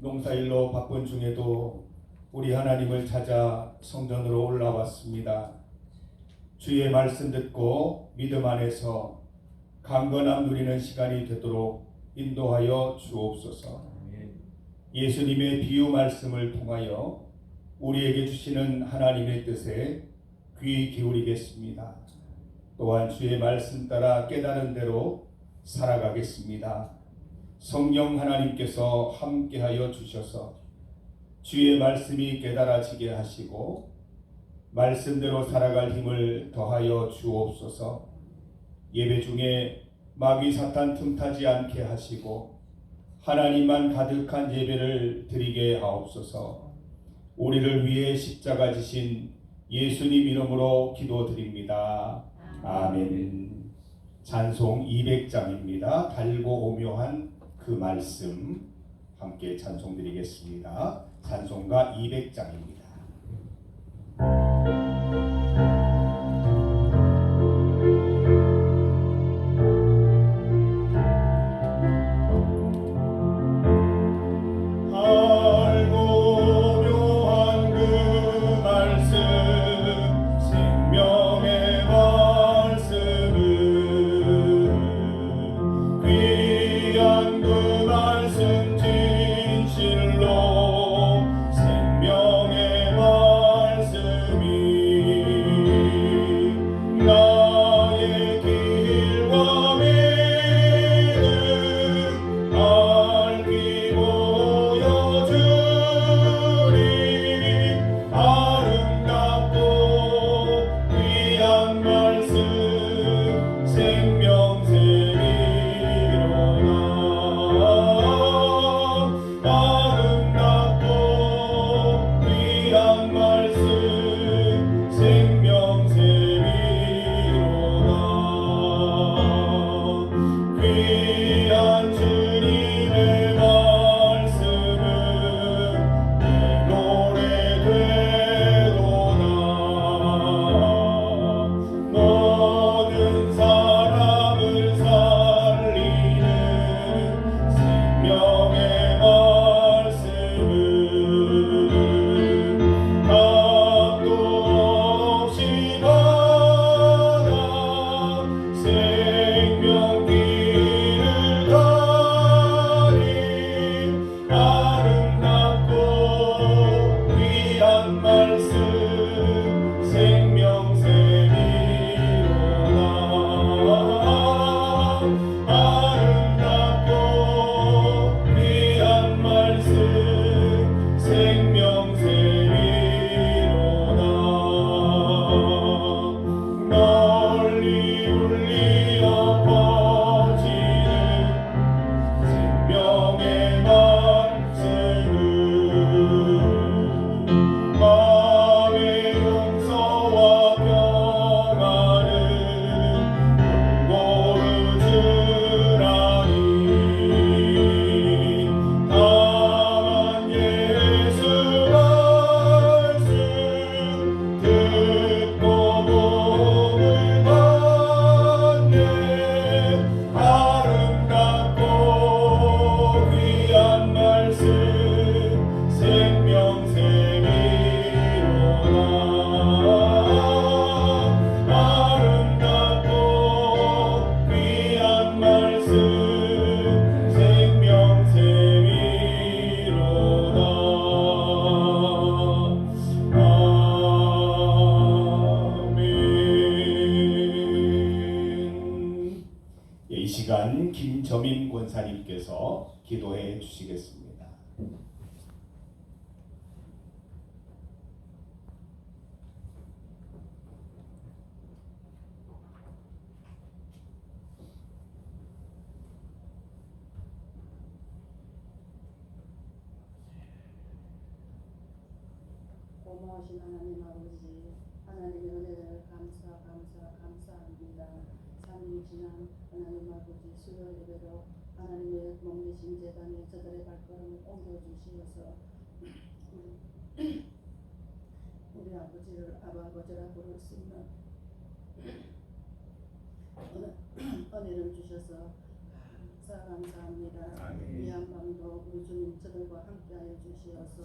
농사일로 바쁜 중에도 우리 하나님을 찾아 성전으로 올라왔습니다. 주의 말씀 듣고 믿음 안에서 강건함 누리는 시간이 되도록 인도하여 주옵소서. 예수님의 비유 말씀을 통하여 우리에게 주시는 하나님의 뜻에 귀 기울이겠습니다. 또한 주의 말씀 따라 깨달은 대로 살아가겠습니다. 성령 하나님께서 함께하여 주셔서 주의 말씀이 깨달아지게 하시고 말씀대로 살아갈 힘을 더하여 주옵소서. 예배 중에 마귀 사탄 틈타지 않게 하시고 하나님만 가득한 예배를 드리게 하옵소서. 우리를 위해 십자가 지신 예수님 이름으로 기도드립니다. 아멘. 찬송 200장입니다. 달고 오묘한 그 말씀 함께 찬송드리겠습니다. 찬송가 200장입니다. 이 시간 김점인 권사님께서 기도해 주시겠습니다. 고마우신 하나님 아버지, 하나님의 은혜를 감사합니다. 3일 지난 하나님 아버지 수요 예배로 하나님의 몸되신 제단에 저들의 발걸음을 옮겨주시어서 우리 아버지를 아버지라 부를 수 있는 은혜를 주셔서 감사합니다. 아멘. 이 한밤도 우리 주님 저들과 함께하여 주시어서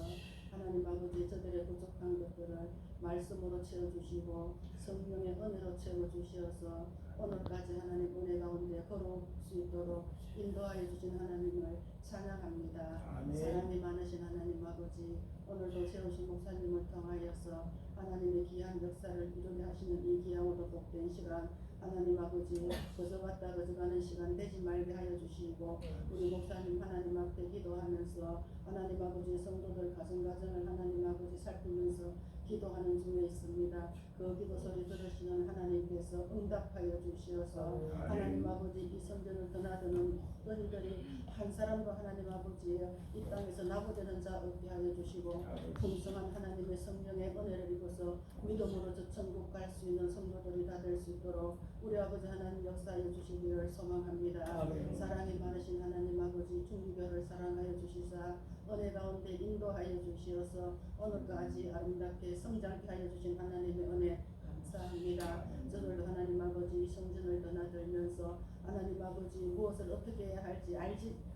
하나님 아버지 저들의 부족한 것들을 말씀으로 채워주시고 성령의 은혜로 채워주시어서 오늘까지 하나님 은혜 가운데 걸어올 수 있도록 인도하여 주신 하나님을 찬양합니다. 아멘. 사랑이 많으신 하나님 아버지 오늘도 세우신 목사님을 통하여서 하나님의 귀한 역사를 이루게 하시는 이 귀하고도 복된 시간 하나님 아버지 거저 왔다 거저 가는 시간 되지 말게 하여 주시고 우리 목사님 하나님 앞에 기도하면서 하나님 아버지 성도들 가정가정을 하나님 아버지 살피면서 기도하는 중에 있습니다. 그 기도 소리 들으시는 하나님께서 응답하여 주시어서 하나님 아버지 이 성전을 드나드는 모든 이들이 한 사람도 하나님 아버지 이 땅에서 나고되는 자 없게 하여 주시고 풍성한 하나님의 성령의 은혜를 입어서 믿음으로 저 천국 갈 수 있는 성도들이 다 될 수 있도록 우리 아버지 하나님 역사해 주시기를 소망합니다. 아멘. 사랑이 많으신 하나님 아버지 중교를 사랑하여 주시사 은혜 가운데 인도하여 주시어서 오늘까지 아름답게 성장케 하여 주신 하나님의 은혜 감사합니다. 저들도 하나님 아버지 이 성전을 드나들면서 하나님 아버지 무엇을 어떻게 해야 할지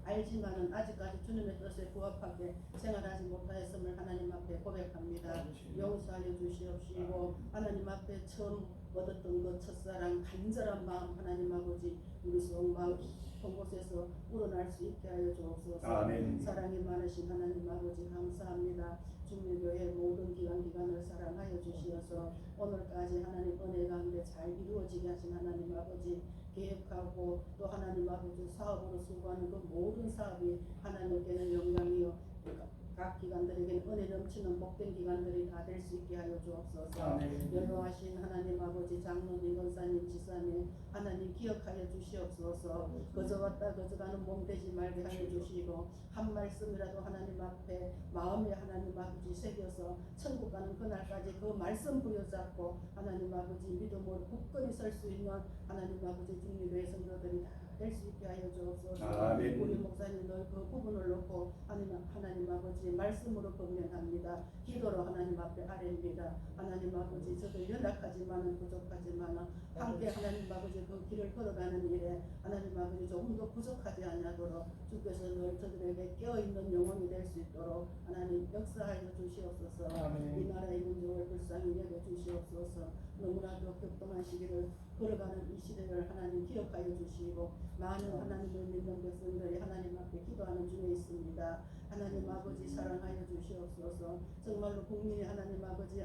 알지만은 아직까지 주님의 뜻에 부합하게 생활하지 못하였음을 하나님 앞에 고백합니다. 용서하여 주시옵시고 하나님 앞에 처음 얻었던 그 첫사랑 간절한 마음 하나님 아버지 우리 속마음 깊은 곳에서 우러날 수 있게 하여 주옵소서. 아멘. 사랑이 많으신 하나님 아버지 감사합니다. 중매교회 모든 기관을 사랑하여 주시어서 오늘까지 하나님 은혜 가운데 잘 이루어지게 하신 하나님 아버지 계획하고 또 하나님 아버지 사업으로 수고하는 그 모든 사업이 하나님께는 영광이요 각 기관들에게는 은혜 넘치는 복된 기관들이 다 될 수 있게 하여 주옵소서. 아멘. 연로하신 하나님 아버지 장로님 권사님 지사님 하나님 기억하여 주시옵소서. 거저 왔다 거저 가는 몸 되지 말게 하여 주시고 한 말씀이라도 하나님 앞에 마음에 하나님 아버지 새겨서 천국 가는 그날까지 그 말씀 부여잡고 하나님 아버지 믿음으로 굳건히 설 수 있는 하나님 아버지 중립의 성도들이 다 될 수 있게 하여 주옵소서. 아멘. 우리 목사님들 그 부분을 놓고 하나님 아버지 말씀으로 건면합니다. 기도로 하나님 앞에 아뢰입니다. 하나님 아버지 저도 연약하지만은 부족하지만은 함께 하나님 아버지 그 길을 걸어가는 일에 하나님 아버지 조금도 부족하지 않도록 주께서 늘 저들에게 깨어있는 영혼이 될 수 있도록 하나님 역사하여 주시옵소서. 아멘. 이 나라의 민족을 불쌍히 여겨 주시옵소서. 너무나도 격동한 시기를 걸어가는 이 시대를 하나님 기억하여 주시고 많은 하나님을 믿는 백성들이 하나님 앞에 기도하는 중에 있습니다. 하나님 아버지 사랑하여 주시옵소서. 정말로 국민이 하나님 아버지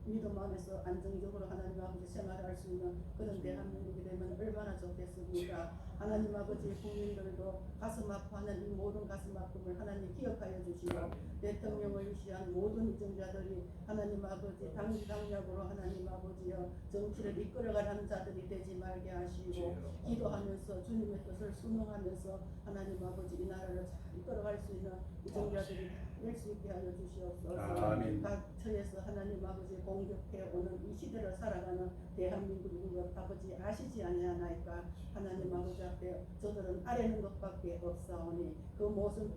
믿음 안에서 안정적으로 하나님 아버지 생활할 수 있는 그런 대한민국이 되면 얼마나 좋겠습니까? 하나님 아버지 국민들도 가슴 아파하는 이 모든 가슴 아픔을 하나님 기억하여 주시고 대통령을 위시한 모든 이정자들이 하나님 아버지 당락으로 하나님 아버지여 정치를 이끌어가는 자들이 되지 말게 하시고 기도하면서 주님의 뜻을 순응하면서 하나님 아버지 이 나라를 잘 이끌어갈 수 있는 이정자들이 될 수 있게 하여 주시옵소서. 아멘. 각 처에서 하나님 아버지 공격해 오는 이 시대를 살아가는 대한민국인 것 아버지 아시지 아니하나이까. 하나님 아버지 앞에 저들은 아뢰는 것밖에 없사오니 그 모든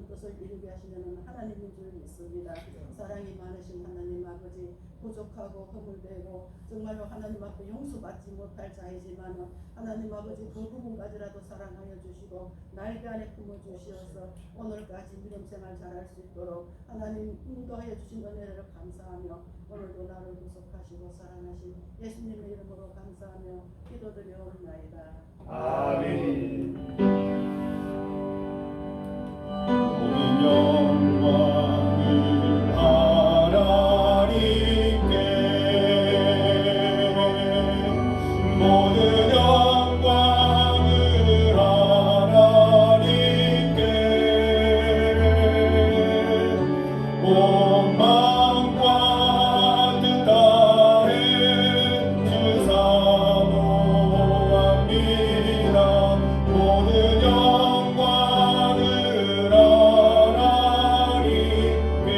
뜻을 이루게 하시는 하나님인 줄 믿습니다. 사랑이 많으신 하나님 아버지 부족하고 허물되고 정말로 하나님 앞에 용서받지 못할 자이지만 하나님 아버지 그 부분까지라도 사랑하여 주시고 날개 안에 품어 주시어서 오늘까지 믿음 생활 잘할 수 있도록 하나님 인도하여 주신 은혜를 감사하며 오늘도 나를 구속하시고 사랑하신 예수님의 이름으로 감사하며 기도드려옵나이다. 아멘. 모든 영광을 하나님께 모든 영광을 하나님께 온 마음과 뜻 다해 주 사모합니다. 모든 영광을 하나님께.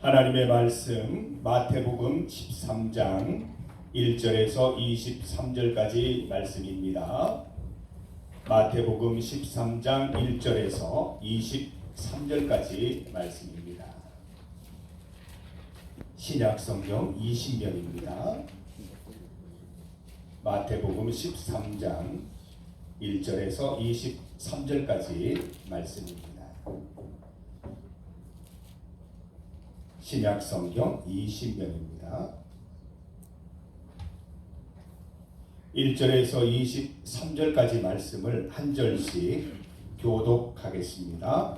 하나님의 말씀 마태복음 13장 1절에서 23절까지 말씀입니다. 마태복음 13장 1절에서 23절까지 말씀입니다. 신약성경 20면입니다. 마태복음 13장 1절에서 23절까지 말씀입니다. 신약성경 20면입니다. 1절에서 23절까지 말씀을 한 절씩 교독하겠습니다.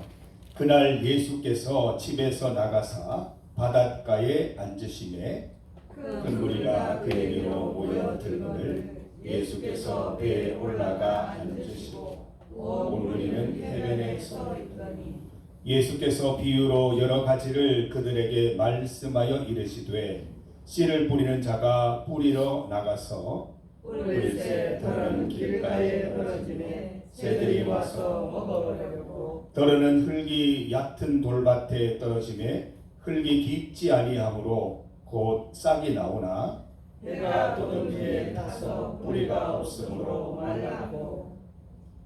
그날 예수께서 집에서 나가사 바닷가에 앉으시매 큰 무리가 그에게로 모여 들거늘 예수께서 배에 올라가 앉으시고 온 무리는 해변에 서 있더니 예수께서 비유로 여러 가지를 그들에게 말씀하여 이르시되 씨를 뿌리는 자가 뿌리러 나가서 뿌릴새 더러는 길가에 떨어지매 새들이 와서 먹어버렸고 더러는 흙이 얕은 돌밭에 떨어지매 흙이 깊지 아니하므로 곧 싹이 나오나 해가 돋은 뒤에 타서 뿌리가 없으므로 말랐고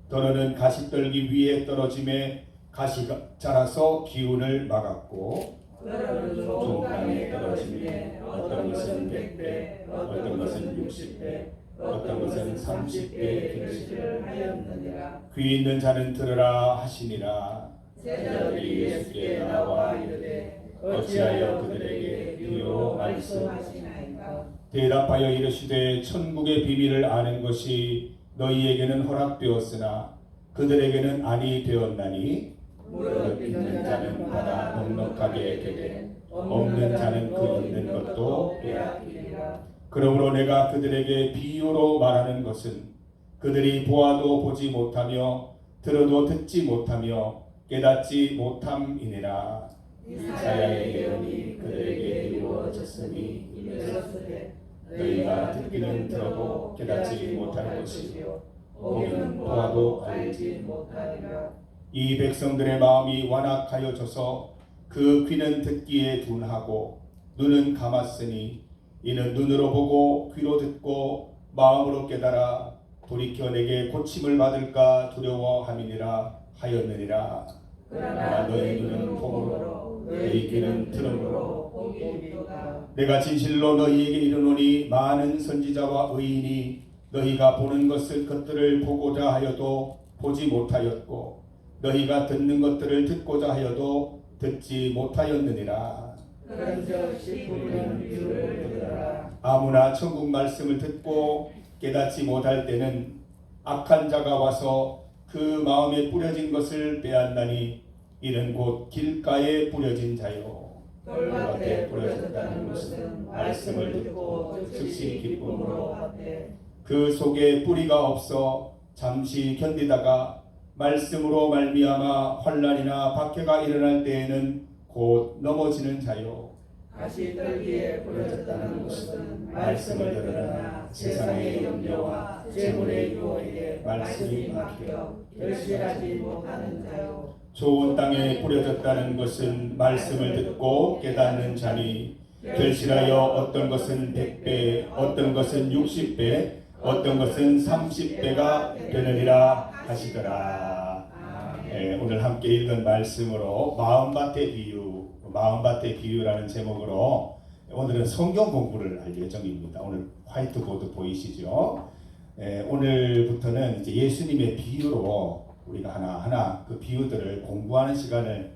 더러는 가시떨기 위에 떨어지매 가시가 자라서 기운을 막았고 더러는 좋은 땅에 떨어지매 어떤 것은 100배 어떤 것은 60배 어떤 것은 30배의 결실을 하였느니라. 귀 있는 자는 들으라 하시니라. 제자들이 예수께 나와 이르되 어찌하여 그들에게 비유로 말씀하시나이까. 대답하여 이르시되 천국의 비밀을 아는 것이 너희에게는 허락되었으나 그들에게는 아니 되었나니 무릇 있는 자는 받아 넉넉하게 되되 없는 자는 그 있는 것도 빼앗기리라. 그러므로 내가 그들에게 비유로 말하는 것은 그들이 보아도 보지 못하며 들어도 듣지 못하며 깨닫지 못함이니라. 이사야의 예언이 그들에게 이루어졌으니 이르렀으되 너희가 듣기는 들어도 깨닫지 못하는 것이요 보기는 보아도 알지 못하리라. 이 백성들의 마음이 완악하여져서 그 귀는 듣기에 둔하고 눈은 감았으니 이는 눈으로 보고 귀로 듣고 마음으로 깨달아 돌이켜 내게 고침을 받을까 두려워함이니라 하였느니라. 그러나 너희 눈은 봄으로 너희 귀는 들음으로 보기도다. 내가 진실로 너희에게 이르노니 많은 선지자와 의인이 너희가 보는 것들을 보고자 하여도 보지 못하였고 너희가 듣는 것들을 듣고자 하여도 듣지 못하였느니라. 그런즉 씨 뿌리는 비유를 들으라. 아무나 천국 말씀을 듣고 깨닫지 못할 때는 악한 자가 와서 그 마음에 뿌려진 것을 빼앗나니 이는 곧 길가에 뿌려진 자요 돌밭에 뿌려졌다는 것은 말씀을 듣고 즉시 기쁨으로 받되 그 속에 뿌리가 없어 잠시 견디다가 말씀으로 말미암아 환난이나 박해가 일어날 때에는 곧 넘어지는 자요 가시떨기에 뿌려졌다는 것은 말씀을 들으나 세상의 염려와 재물의 유혹에 말씀이 막혀 결실하지 못하는 자요 좋은 땅에 뿌려졌다는 것은 말씀을 듣고 깨닫는 자니 결실하여 어떤 것은 100배 어떤 것은 60배 어떤 것은 30배가 되느니라 하시더라. 오늘 함께 읽은 말씀으로 마음밭의 비유라는 제목으로 오늘은 성경 공부를 할 예정입니다. 오늘 화이트보드 보이시죠? 오늘부터는 이제 예수님의 비유로 우리가 하나하나 그 비유들을 공부하는 시간을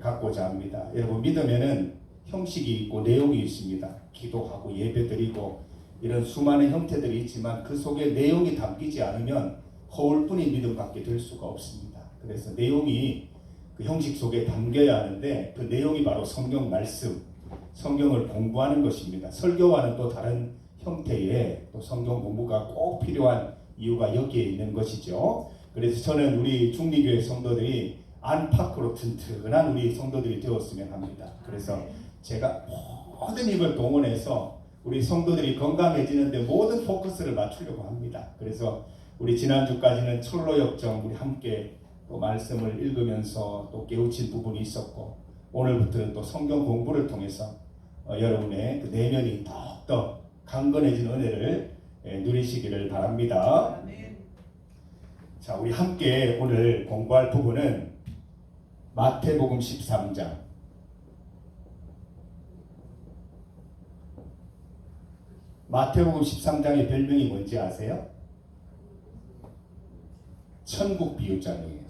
갖고자 합니다. 여러분 믿으면은 형식이 있고 내용이 있습니다. 기도하고 예배드리고 이런 수많은 형태들이 있지만 그 속에 내용이 담기지 않으면 허울뿐인 믿음밖에 될 수가 없습니다. 그래서 내용이 그 형식 속에 담겨야 하는데 그 내용이 바로 성경 말씀, 성경을 공부하는 것입니다. 설교와는 또 다른 형태의 또 성경 공부가 꼭 필요한 이유가 여기에 있는 것이죠. 그래서 저는 우리 중리교회 성도들이 안팎으로 튼튼한 우리 성도들이 되었으면 합니다. 그래서 제가 모든 힘을 동원해서 우리 성도들이 건강해지는데 모든 포커스를 맞추려고 합니다. 그래서 우리 지난주까지는 철로역정 우리 함께 또 말씀을 읽으면서 또 깨우친 부분이 있었고 오늘부터는 또 성경 공부를 통해서 여러분의 그 내면이 더욱더 강건해진 은혜를 누리시기를 바랍니다. 자, 우리 함께 오늘 공부할 부분은 마태복음 13장 마태복음 13장의 별명이 뭔지 아세요? 천국 비유장이에요.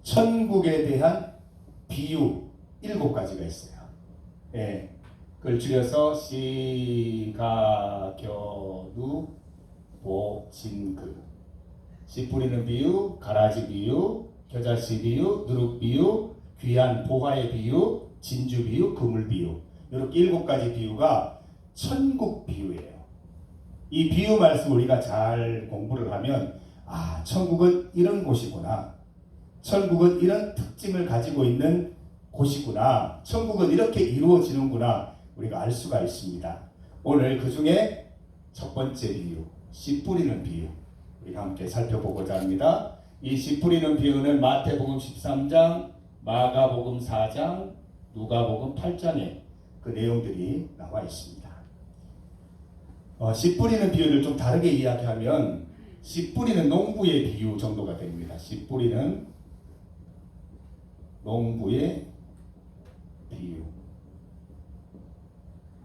천국에 대한 비유 7가지가 있어요. 예, 그걸 줄여서 시가겨누 보진그. 씨 뿌리는 비유, 가라지 비유, 겨자씨 비유, 누룩 비유, 귀한 보화의 비유, 진주 비유, 그물 비유. 이렇게 7가지 비유가 천국 비유예요. 이 비유 말씀 우리가 잘 공부를 하면 아, 천국은 이런 곳이구나. 천국은 이런 특징을 가지고 있는 곳이구나. 천국은 이렇게 이루어지는구나. 우리가 알 수가 있습니다. 오늘 그 중에 첫 번째 비유, 씨 뿌리는 비유. 우리가 함께 살펴보고자 합니다. 이 씨 뿌리는 비유는 마태복음 13장, 마가복음 4장, 누가복음 8장에 그 내용들이 나와 있습니다. 씨 뿌리는 비유를 좀 다르게 이야기하면 씨 뿌리는 농부의 비유 정도가 됩니다. 씨 뿌리는 농부의 비유.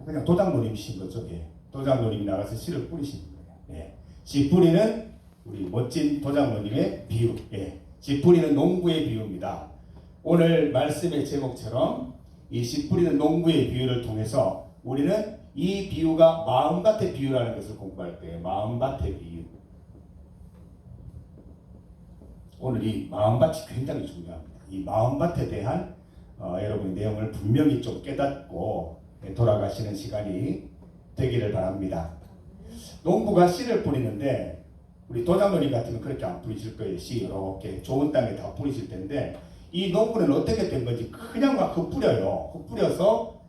그냥 도장노림이신 거죠. 예. 도장노림이 나가서 씨를 뿌리시는 거예요. 예. 씨 뿌리는 우리 멋진 도장노림의 비유. 예. 씨 뿌리는 농부의 비유입니다. 오늘 말씀의 제목처럼 이 씨 뿌리는 농부의 비유를 통해서 우리는 이 비유가 마음밭의 비유라는 것을 공부할 거예요. 마음밭의 비유. 오늘 이 마음밭이 굉장히 중요합니다. 이 마음밭에 대한 여러분의 내용을 분명히 좀 깨닫고 돌아가시는 시간이 되기를 바랍니다. 농부가 씨를 뿌리는데 우리 도장노림 같으면 그렇게 안 뿌리실 거예요. 씨 이렇게 좋은 땅에 다 뿌리실 텐데 이 농부는 어떻게 된 건지 그냥 막 뿌려요. 뿌려서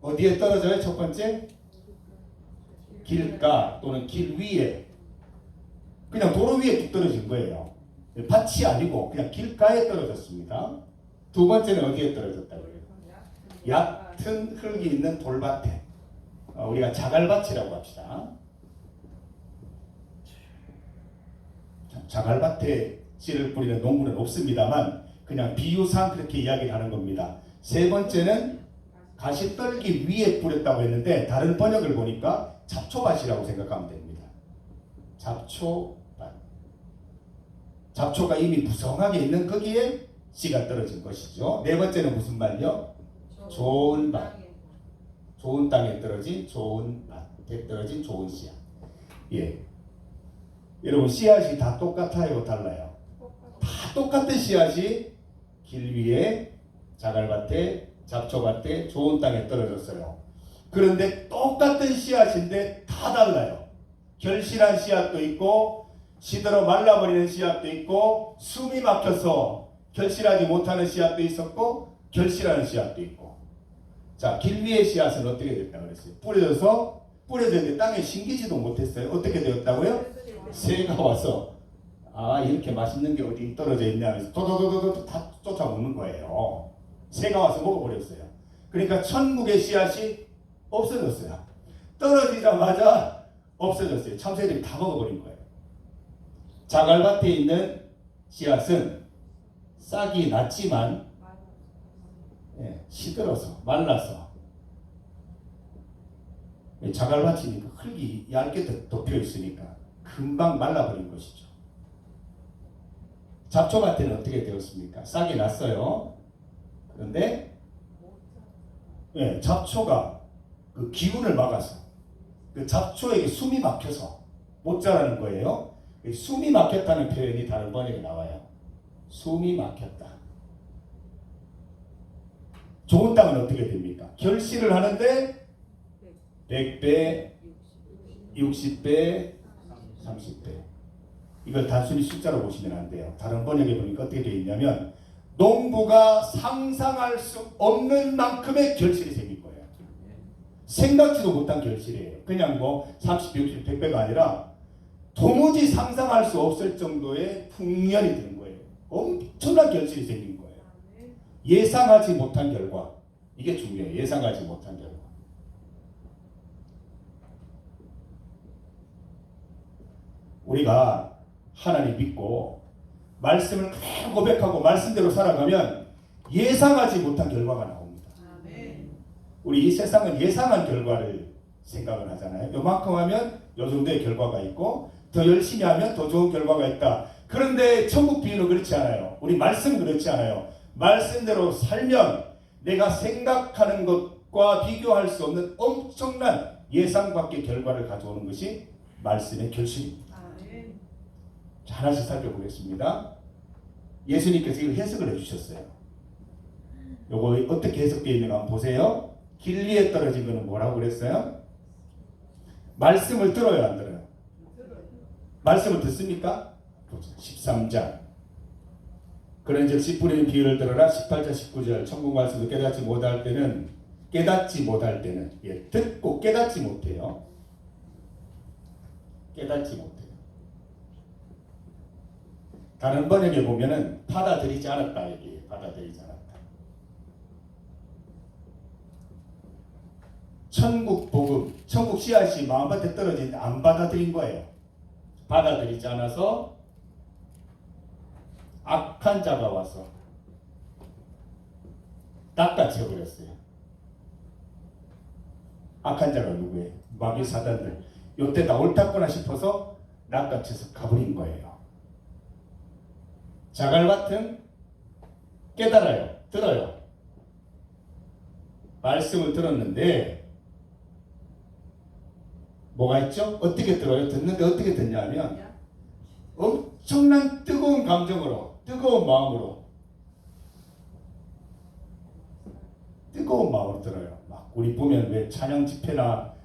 어디에 떨어져요? 첫 번째 길가 또는 길 위에 그냥 도로 위에 뚝 떨어진 거예요. 밭이 아니고 그냥 길가에 떨어졌습니다. 두 번째는 어디에 떨어졌다고요? 얕은 흙이 있는 돌밭에 우리가 자갈밭이라고 합시다. 자갈밭에 씨를 뿌리는 농부는 없습니다만 그냥 비유상 그렇게 이야기를 하는 겁니다. 세 번째는 가시떨기 위에 뿌렸다고 했는데 다른 번역을 보니까 잡초밭이라고 생각하면 됩니다. 잡초밭. 잡초가 이미 무성하게 있는 거기에 씨가 떨어진 것이죠. 네 번째는 무슨 밭이요? 좋은 밭. 좋은 땅에 떨어진 좋은 밭에 떨어진 좋은 씨앗. 예. 여러분 씨앗이 다 똑같아요? 달라요? 다 똑같은 씨앗이 길 위에 자갈밭에 잡초밭에 좋은 땅에 떨어졌어요. 그런데 똑같은 씨앗인데 다 달라요. 결실한 씨앗도 있고 시들어 말라버리는 씨앗도 있고 숨이 막혀서 결실하지 못하는 씨앗도 있었고 결실하는 씨앗도 있고. 자, 길 위의 씨앗은 어떻게 됐다고 그랬어요? 뿌려졌는데 땅에 심기지도 못했어요. 어떻게 되었다고요? 새가 와서 아 이렇게 맛있는 게 어디 떨어져 있냐 하면서 도도도도도 다 쫓아오는 거예요. 새가 와서 먹어버렸어요. 그러니까 천국의 씨앗이 없어졌어요. 떨어지자마자 없어졌어요. 참새들이 다 먹어버린 거예요. 자갈밭에 있는 씨앗은 싹이 났지만 시들어서 말라서 자갈밭이니까 흙이 얇게 덮여 있으니까 금방 말라버린 것이죠. 잡초밭에는 어떻게 되었습니까? 싹이 났어요. 그런데 잡초가 그 기운을 막아서 그 잡초에게 숨이 막혀서 못 자라는 거예요. 숨이 막혔다는 표현이 다른 번역에 나와요. 숨이 막혔다. 좋은 땅은 어떻게 됩니까? 결실을 하는데 100배, 60배, 30배. 이걸 단순히 숫자로 보시면 안 돼요. 다른 번역에 보니까 어떻게 되어 있냐면 농부가 상상할 수 없는 만큼의 결실이 생긴 거예요. 생각지도 못한 결실이에요. 그냥 뭐 30, 60, 100배가 아니라 도무지 상상할 수 없을 정도의 풍년이 된 거예요. 엄청난 결실이 생긴 거예요. 예상하지 못한 결과. 이게 중요해요. 예상하지 못한 결과. 우리가 하나님 믿고 말씀을 그대로 고백하고 말씀대로 살아가면 예상하지 못한 결과가 나옵니다. 우리 이 세상은 예상한 결과를 생각을 하잖아요. 요만큼 하면 요 정도의 결과가 있고 더 열심히 하면 더 좋은 결과가 있다. 그런데 천국 비유는 그렇지 않아요. 우리 말씀은 그렇지 않아요. 말씀대로 살면 내가 생각하는 것과 비교할 수 없는 엄청난 예상 밖의 결과를 가져오는 것이 말씀의 결실입니다. 자, 하나씩 살펴보겠습니다. 예수님께서 이걸 해석을 해주셨어요. 요거 어떻게 해석되어 있는가 한번 보세요. 길 위에 떨어진 거는 뭐라고 그랬어요? 말씀을 들어요, 안 들어요? 말씀을 듣습니까? 13장. 그런즉 씨 뿌리는 비유를 들어라. 18절 19절. 천국 말씀을 깨닫지 못할 때는 듣고 깨닫지 못해요. 깨닫지 못해요. 다른 번역에 보면은 받아들이지 않았다 얘기해요. 받아들이지 않았다. 천국 복음, 천국 씨앗이 마음밭에 떨어지는데 안 받아들인 거예요. 받아들이지 않아서 악한 자가 와서 낚아채버렸어요. 악한 자가 누구예요? 마귀 사단들. 요때 나 옳다구나 싶어서 낚아채서 가버린 거예요. 자갈밭은 깨달아요. 들어요. 말씀을 들었는데 뭐가 있죠? 어떻게 들어요? 듣는데 어떻게 듣냐면 엄청난 뜨거운 감정으로, 뜨거운 마음으로 들어요. 막 우리 보면 왜 찬양 집회나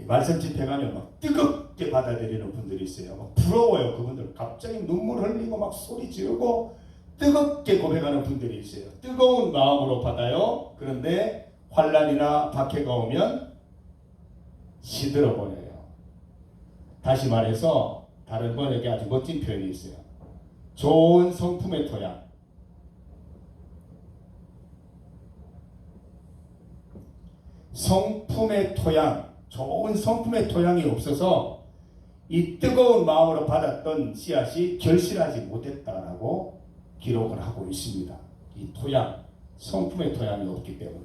말씀 집회 가면 막 뜨겁게 받아들이는 분들이 있어요. 막 부러워요. 그분들 갑자기 눈물 흘리고 막 소리 지르고 뜨겁게 고백하는 분들이 있어요. 뜨거운 마음으로 받아요. 그런데 환난이나 박해가 오면 시들어 버려요. 다시 말해서 다른 번역에 아주 멋진 표현이 있어요. 좋은 성품의 토양. 성품의 토양, 좋은 성품의 토양이 없어서 이 뜨거운 마음으로 받았던 씨앗이 결실하지 못했다라고 기록을 하고 있습니다. 이 토양, 성품의 토양이 없기 때문에.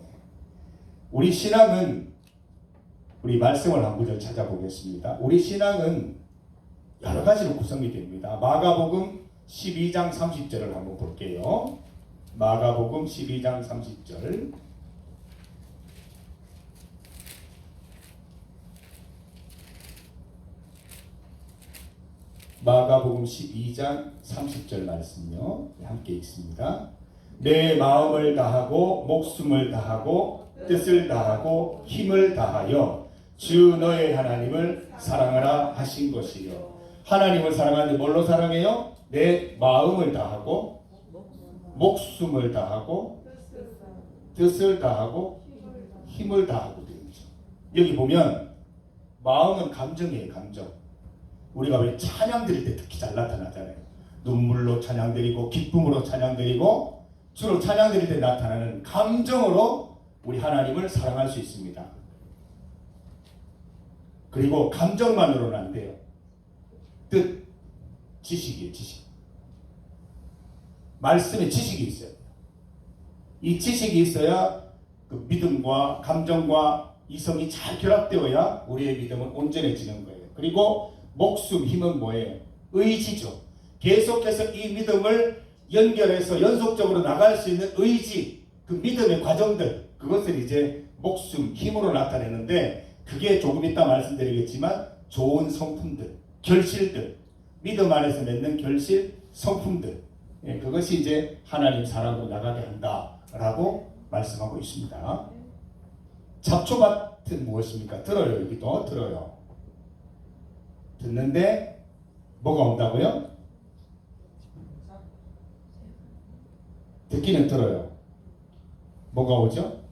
우리 신앙은, 우리 말씀을 한 구절 찾아보겠습니다. 우리 신앙은 여러 가지로 구성이 됩니다. 마가복음 12장 30절을 한번 볼게요. 마가복음 12장 30절. 마가복음 12장 30절 말씀요. 함께 읽습니다. 내 마음을 다하고 목숨을 다하고 뜻을 다하고 힘을 다하여 주 너의 하나님을 사랑하라 하신 것이요. 하나님을 사랑하는데 뭘로 사랑해요? 내 마음을 다하고 목숨을 다하고 뜻을 다하고 힘을 다하고 되죠. 여기 보면 마음은 감정이에요. 감정. 우리가 왜 찬양 드릴 때 특히 잘 나타나잖아요. 눈물로 찬양 드리고 기쁨으로 찬양 드리고 주로 찬양 드릴 때 나타나는 감정으로 우리 하나님을 사랑할 수 있습니다. 그리고 감정만으로는 안 돼요. 뜻, 지식이에요. 지식. 말씀에 지식이 있어요. 이 지식이 있어야 그 믿음과 감정과 이성이 잘 결합되어야 우리의 믿음은 온전해지는 거예요. 그리고 목숨, 힘은 뭐예요? 의지죠. 계속해서 이 믿음을 연결해서 연속적으로 나갈 수 있는 의지, 그 믿음의 과정들, 그것을 이제 목숨, 힘으로 나타내는데 그게 조금 이따 말씀드리겠지만 좋은 성품들, 결실들, 믿음 안에서 맺는 결실, 성품들, 그것이 이제 하나님 사랑으로 나가게 한다라고 말씀하고 있습니다. 잡초밭은 무엇입니까? 들어요. 여기도 들어요. 듣는데 뭐가 온다고요? 듣기는 들어요. 뭐가 오죠?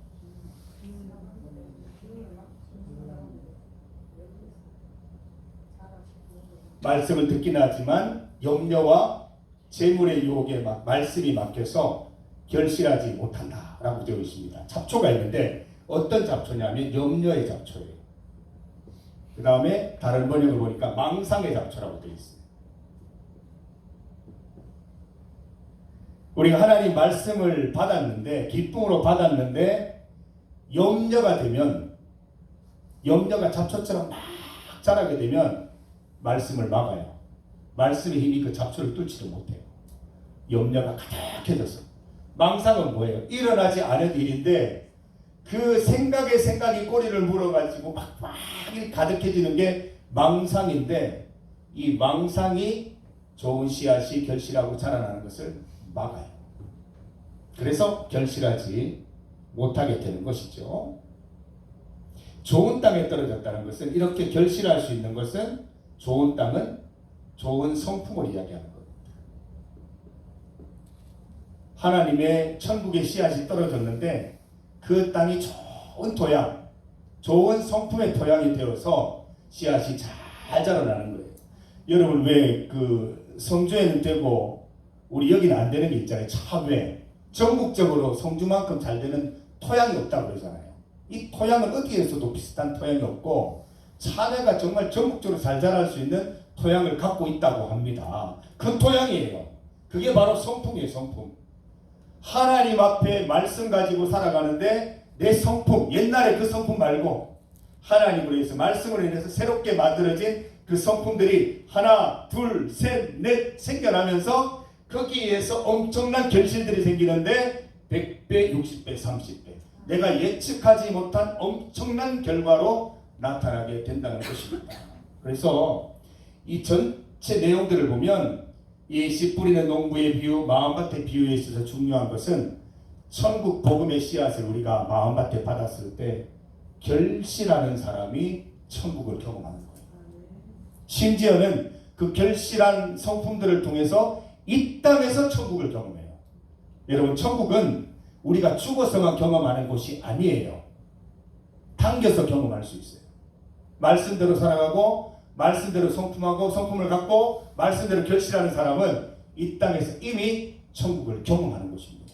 말씀을 듣긴 하지만 염려와 재물의 유혹에 말씀이 막혀서 결실하지 못한다라고 되어 있습니다. 잡초가 있는데 어떤 잡초냐면 염려의 잡초예요. 그 다음에 다른 번역을 보니까 망상의 잡초라고 되어 있어요. 우리가 하나님 말씀을 받았는데 기쁨으로 받았는데 염려가 되면, 염려가 잡초처럼 막 자라게 되면 말씀을 막아요. 말씀의 힘이 그 잡초를 뚫지도 못해요. 염려가 가득해져서. 망상은 뭐예요? 일어나지 않은 일인데 그 생각이 꼬리를 물어가지고 막 가득해지는 게 망상인데, 이 망상이 좋은 씨앗이 결실하고 자라나는 것을 막아요. 그래서 결실하지 못하게 되는 것이죠. 좋은 땅에 떨어졌다는 것은, 이렇게 결실할 수 있는 것은, 좋은 땅은 좋은 성품을 이야기하는 겁니다. 하나님의 천국의 씨앗이 떨어졌는데 그 땅이 좋은 토양, 좋은 성품의 토양이 되어서 씨앗이 잘 자라나는 거예요. 여러분, 왜 그 성주에는 되고 우리 여기는 안 되는 게 있잖아요. 참 왜? 전국적으로 성주만큼 잘 되는 토양이 없다고 그러잖아요. 이 토양은 어디에서도 비슷한 토양이 없고, 참외가 정말 전국적으로 잘 자랄 수 있는 토양을 갖고 있다고 합니다. 그 토양이에요. 그게 바로 성품이에요. 성품. 하나님 앞에 말씀 가지고 살아가는데 내 성품, 옛날에 그 성품 말고 하나님으로 인해서, 말씀으로 인해서 새롭게 만들어진 그 성품들이 하나, 둘, 셋, 넷 생겨나면서 거기에서 엄청난 결실들이 생기는데 100배, 60배, 30배, 내가 예측하지 못한 엄청난 결과로 나타나게 된다는 것입니다. 그래서 이 전체 내용들을 보면 이 씨 뿌리는 농부의 비유, 마음밭의 비유에 있어서 중요한 것은, 천국 복음의 씨앗을 우리가 마음밭에 받았을 때 결실하는 사람이 천국을 경험하는 거예요. 심지어는 그 결실한 성품들을 통해서 이 땅에서 천국을 경험해요. 여러분, 천국은 우리가 죽어서만 경험하는 곳이 아니에요. 당겨서 경험할 수 있어요. 말씀대로 살아가고, 말씀대로 성품하고, 성품을 갖고 말씀대로 결실하는 사람은 이 땅에서 이미 천국을 경험하는 것입니다.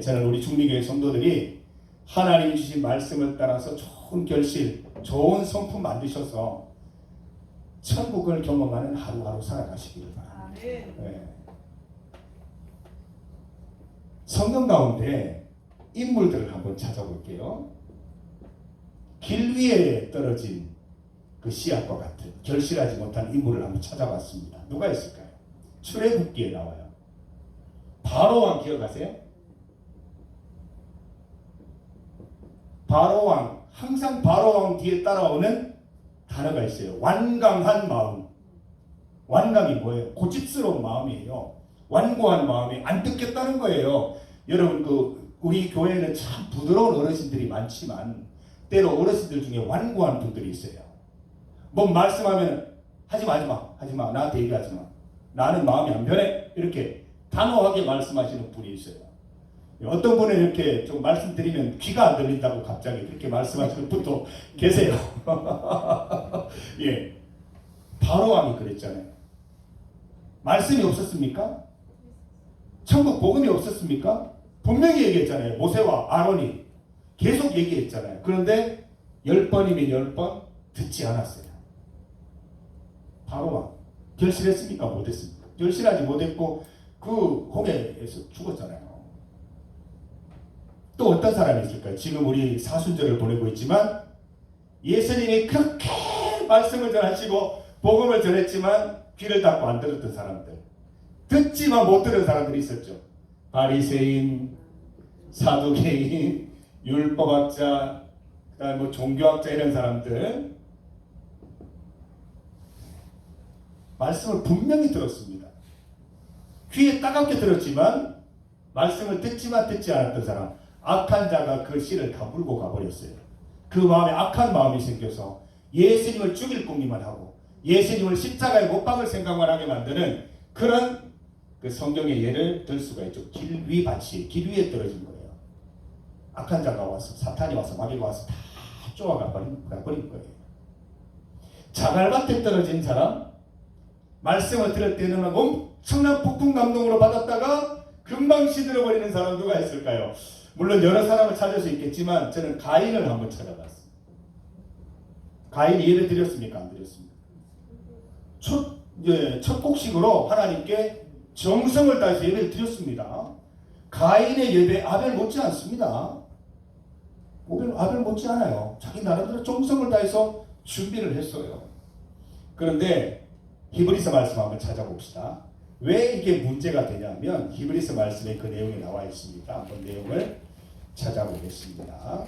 저는 우리 중리교회 성도들이 하나님이 주신 말씀을 따라서 좋은 결실, 좋은 성품 만드셔서 천국을 경험하는 하루하루 살아가시기를 바랍니다. 네. 성경 가운데 인물들을 한번 찾아볼게요. 길 위에 떨어진 그 씨앗과 같은 결실하지 못한 인물을 한번 찾아봤습니다. 누가 있을까요? 출애굽기에 나와요. 바로왕 기억하세요? 바로왕, 항상 바로왕 뒤에 따라오는 단어가 있어요. 완강한 마음. 완강이 뭐예요? 고집스러운 마음이에요. 완고한 마음이 안 듣겠다는 거예요. 여러분, 우리 교회에는 참 부드러운 어르신들이 많지만 때로 어르신들 중에 완고한 분들이 있어요. 뭐 말씀하면 하지마, 나한테 얘기하지마, 나는 마음이 안 변해, 이렇게 단호하게 말씀하시는 분이 있어요. 어떤 분은 이렇게 좀 말씀드리면 귀가 안 들린다고 갑자기 그렇게 말씀하시는 분도 계세요. 예, 바로왕이 그랬잖아요. 말씀이 없었습니까? 천국 복음이 없었습니까? 분명히 얘기했잖아요. 모세와 아론이 계속 얘기했잖아요. 그런데 10번이면 10번 듣지 않았어요. 바로왕 결실했습니까? 못했습니까? 결실하지 못했고 그 홍해에서 죽었잖아요. 또 어떤 사람이 있을까요? 지금 우리 사순절을 보내고 있지만 예수님이 그렇게 말씀을 전하시고 복음을 전했지만 귀를 닫고 안 들었던 사람들, 듣지만 못 들은 사람들이 있었죠. 바리새인, 사두개인, 율법학자, 그다음 뭐 종교학자, 이런 사람들 말씀을 분명히 들었습니다. 귀에 따갑게 들었지만 말씀을 듣지만 듣지 않았던 사람, 악한 자가 그 씨를 다 물고 가버렸어요. 그 마음에 악한 마음이 생겨서 예수님을 죽일 꿈만 하고 예수님을 십자가에 못 박을 생각만 하게 만드는 그런 그 성경의 예를 들 수가 있죠. 길 위 밭이 길 위에 떨어진 거예요. 악한 자가 와서, 사탄이 와서, 마귀가 와서 다 쪼아가 버린 거예요. 자갈밭에 떨어진 사람, 말씀을 들을 때는 엄청난 폭풍 감동으로 받았다가 금방 시들어버리는 사람 누가 있을까요? 물론 여러 사람을 찾을 수 있겠지만 저는 가인을 한번 찾아봤어요. 가인이 예배 드렸습니까? 안 드렸습니까? 첫 곡식으로 하나님께 정성을 다해서 예배를 드렸습니다. 가인의 예배 아벨 못지 않습니다. 아벨 못지 않아요. 자기 나름대로 정성을 다해서 준비를 했어요. 그런데 히브리서 말씀 한번 찾아봅시다. 왜 이게 문제가 되냐면 히브리서 말씀에 그 내용이 나와 있습니다. 한번 내용을 찾아보겠습니다.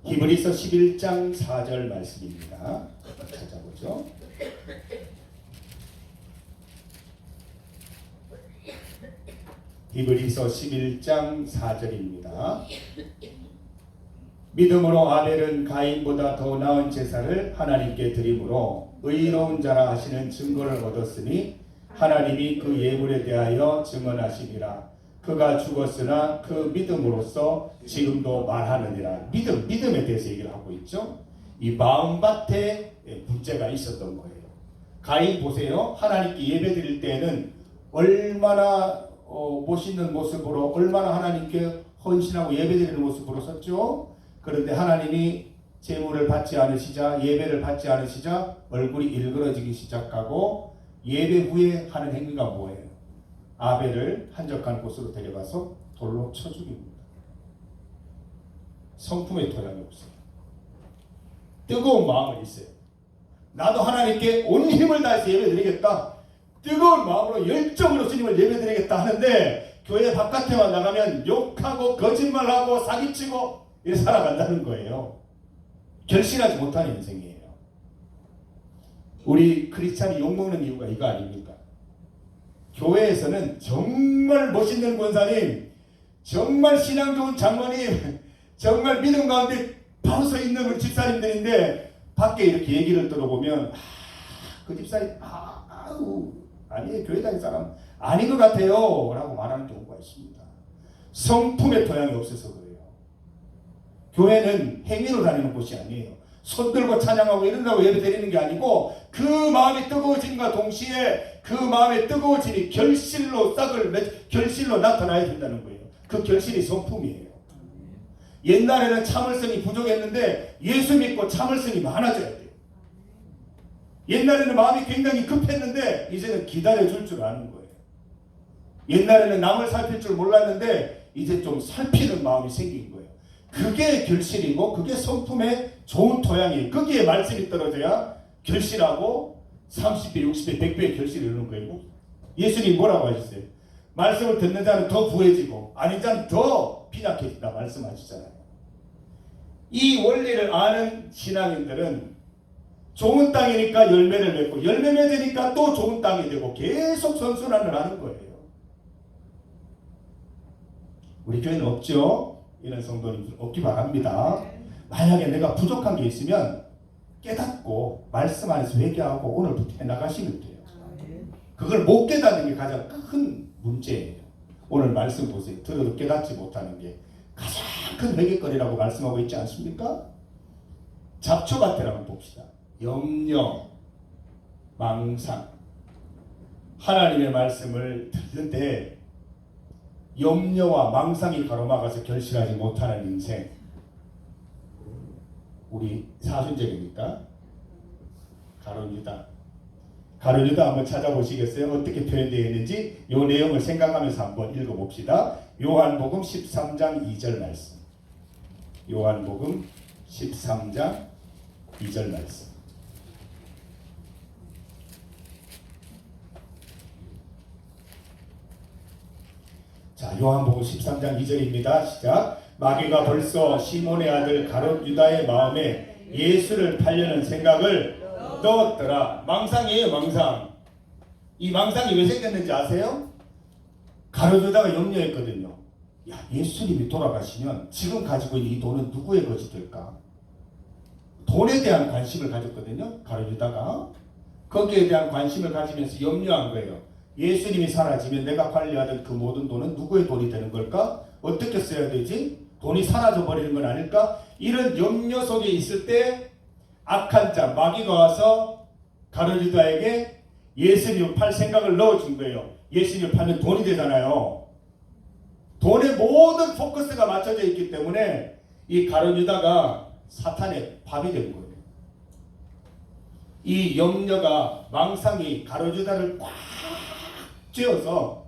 히브리서 11장 4절 말씀입니다. 찾아보죠. 히브리서 11장 4절입니다. 믿음으로 아벨은 가인보다 더 나은 제사를 하나님께 드림으로 의로운 자라 하시는 증거를 얻었으니 하나님이 그 예물에 대하여 증언하시니라. 그가 죽었으나 그 믿음으로써 지금도 말하느니라. 믿음에 대해서 얘기를 하고 있죠. 이 마음밭에 문제가 있었던 거예요. 가인 보세요. 하나님께 예배 드릴 때는 얼마나 멋있는 모습으로, 얼마나 하나님께 헌신하고 예배 드리는 모습으로 섰죠. 그런데 하나님이 제물을 받지 않으시자, 예배를 받지 않으시자 얼굴이 일그러지기 시작하고, 예배 후에 하는 행위가 뭐예요? 아벨을 한적한 곳으로 데려가서 돌로 쳐 죽입니다. 성품의 토양이 없어요. 뜨거운 마음은 있어요. 나도 하나님께 온 힘을 다해서 예배드리겠다, 뜨거운 마음으로 열정으로 주님을 예배드리겠다 하는데, 교회 바깥에만 나가면 욕하고 거짓말하고 사기치고 이렇게 살아간다는 거예요. 결실하지 못하는 인생이에요. 우리 크리스찬이 욕먹는 이유가 이거 아닙니까? 교회에서는 정말 멋있는 권사님, 정말 신앙 좋은 장로님, 정말 믿음 가운데 바로 서 있는 우리 집사님들인데, 밖에 이렇게 얘기를 들어보면 그 집사님 아니에요, 교회 다닌 사람 아닌 것 같아요 라고 말하는 경우가 있습니다. 성품의 토양이 없어서 그래요. 교회는 행위로 다니는 곳이 아니에요. 손 들고 찬양하고 이런다고 예배 드리는 게 아니고, 그 마음이 뜨거워짐과 동시에 그 마음의 뜨거워짐이 결실로 결실로 나타나야 된다는 거예요. 그 결실이 성품이에요. 옛날에는 참을성이 부족했는데 예수 믿고 참을성이 많아져야 돼요. 옛날에는 마음이 굉장히 급했는데 이제는 기다려줄 줄 아는 거예요. 옛날에는 남을 살필 줄 몰랐는데 이제 좀 살피는 마음이 생긴 거예요. 그게 결실이고 그게 성품의 좋은 토양이에요. 거기에 말씀이 떨어져야 결실하고 30배, 60배, 100배의 결실을 이루는 거예요. 예수님 뭐라고 하셨어요? 말씀을 듣는 자는 더 부해지고 아닌 자는 더 빈약해진다 말씀하시잖아요. 이 원리를 아는 신앙인들은 좋은 땅이니까 열매를 맺고, 열매 맺으니까 또 좋은 땅이 되고 계속 선순환을 하는 거예요. 우리 교회는 없죠? 이런 성도님들 없기 바랍니다. 만약에 내가 부족한 게 있으면 깨닫고 말씀 안에서 회개하고 오늘부터 해나가시면 돼요. 그걸 못 깨닫는 게 가장 큰 문제예요. 오늘 말씀 보세요. 들어도 깨닫지 못하는 게 가장 큰 회개거리라고 말씀하고 있지 않습니까? 잡초밭을 한번 봅시다. 염려, 망상. 하나님의 말씀을 듣는데 염려와 망상이 가로막아서 결실하지 못하는 인생. 우리 사순절입니까? 가룟유다. 가룟유다 한번 찾아보시겠어요? 어떻게 표현되어 있는지 이 내용을 생각하면서 한번 읽어봅시다. 요한복음 13장 2절 말씀. 요한복음 13장 2절 말씀. 자, 요한복음 13장 2절입니다. 시작. 마귀가 벌써 시몬의 아들 가룟유다의 마음에 예수를 팔려는 생각을 넣었더라. 망상이에요, 망상. 이 망상이 왜 생겼는지 아세요? 가룟유다가 염려했거든요. 야, 예수님이 돌아가시면 지금 가지고 있는 이 돈은 누구의 것이 될까? 돈에 대한 관심을 가졌거든요, 가룟유다가. 거기에 대한 관심을 가지면서 염려한 거예요. 예수님이 사라지면 내가 관리하던 그 모든 돈은 누구의 돈이 되는 걸까? 어떻게 써야 되지? 돈이 사라져 버리는 건 아닐까? 이런 염려 속에 있을 때 악한 자 마귀가 와서 가룟유다에게 예수님을 팔 생각을 넣어준 거예요. 예수님을 팔면 돈이 되잖아요. 돈에 모든 포커스가 맞춰져 있기 때문에 이 가룟유다가 사탄의 밥이 된 거예요. 이 염려가, 망상이 가룟유다를 꽉 쥐어서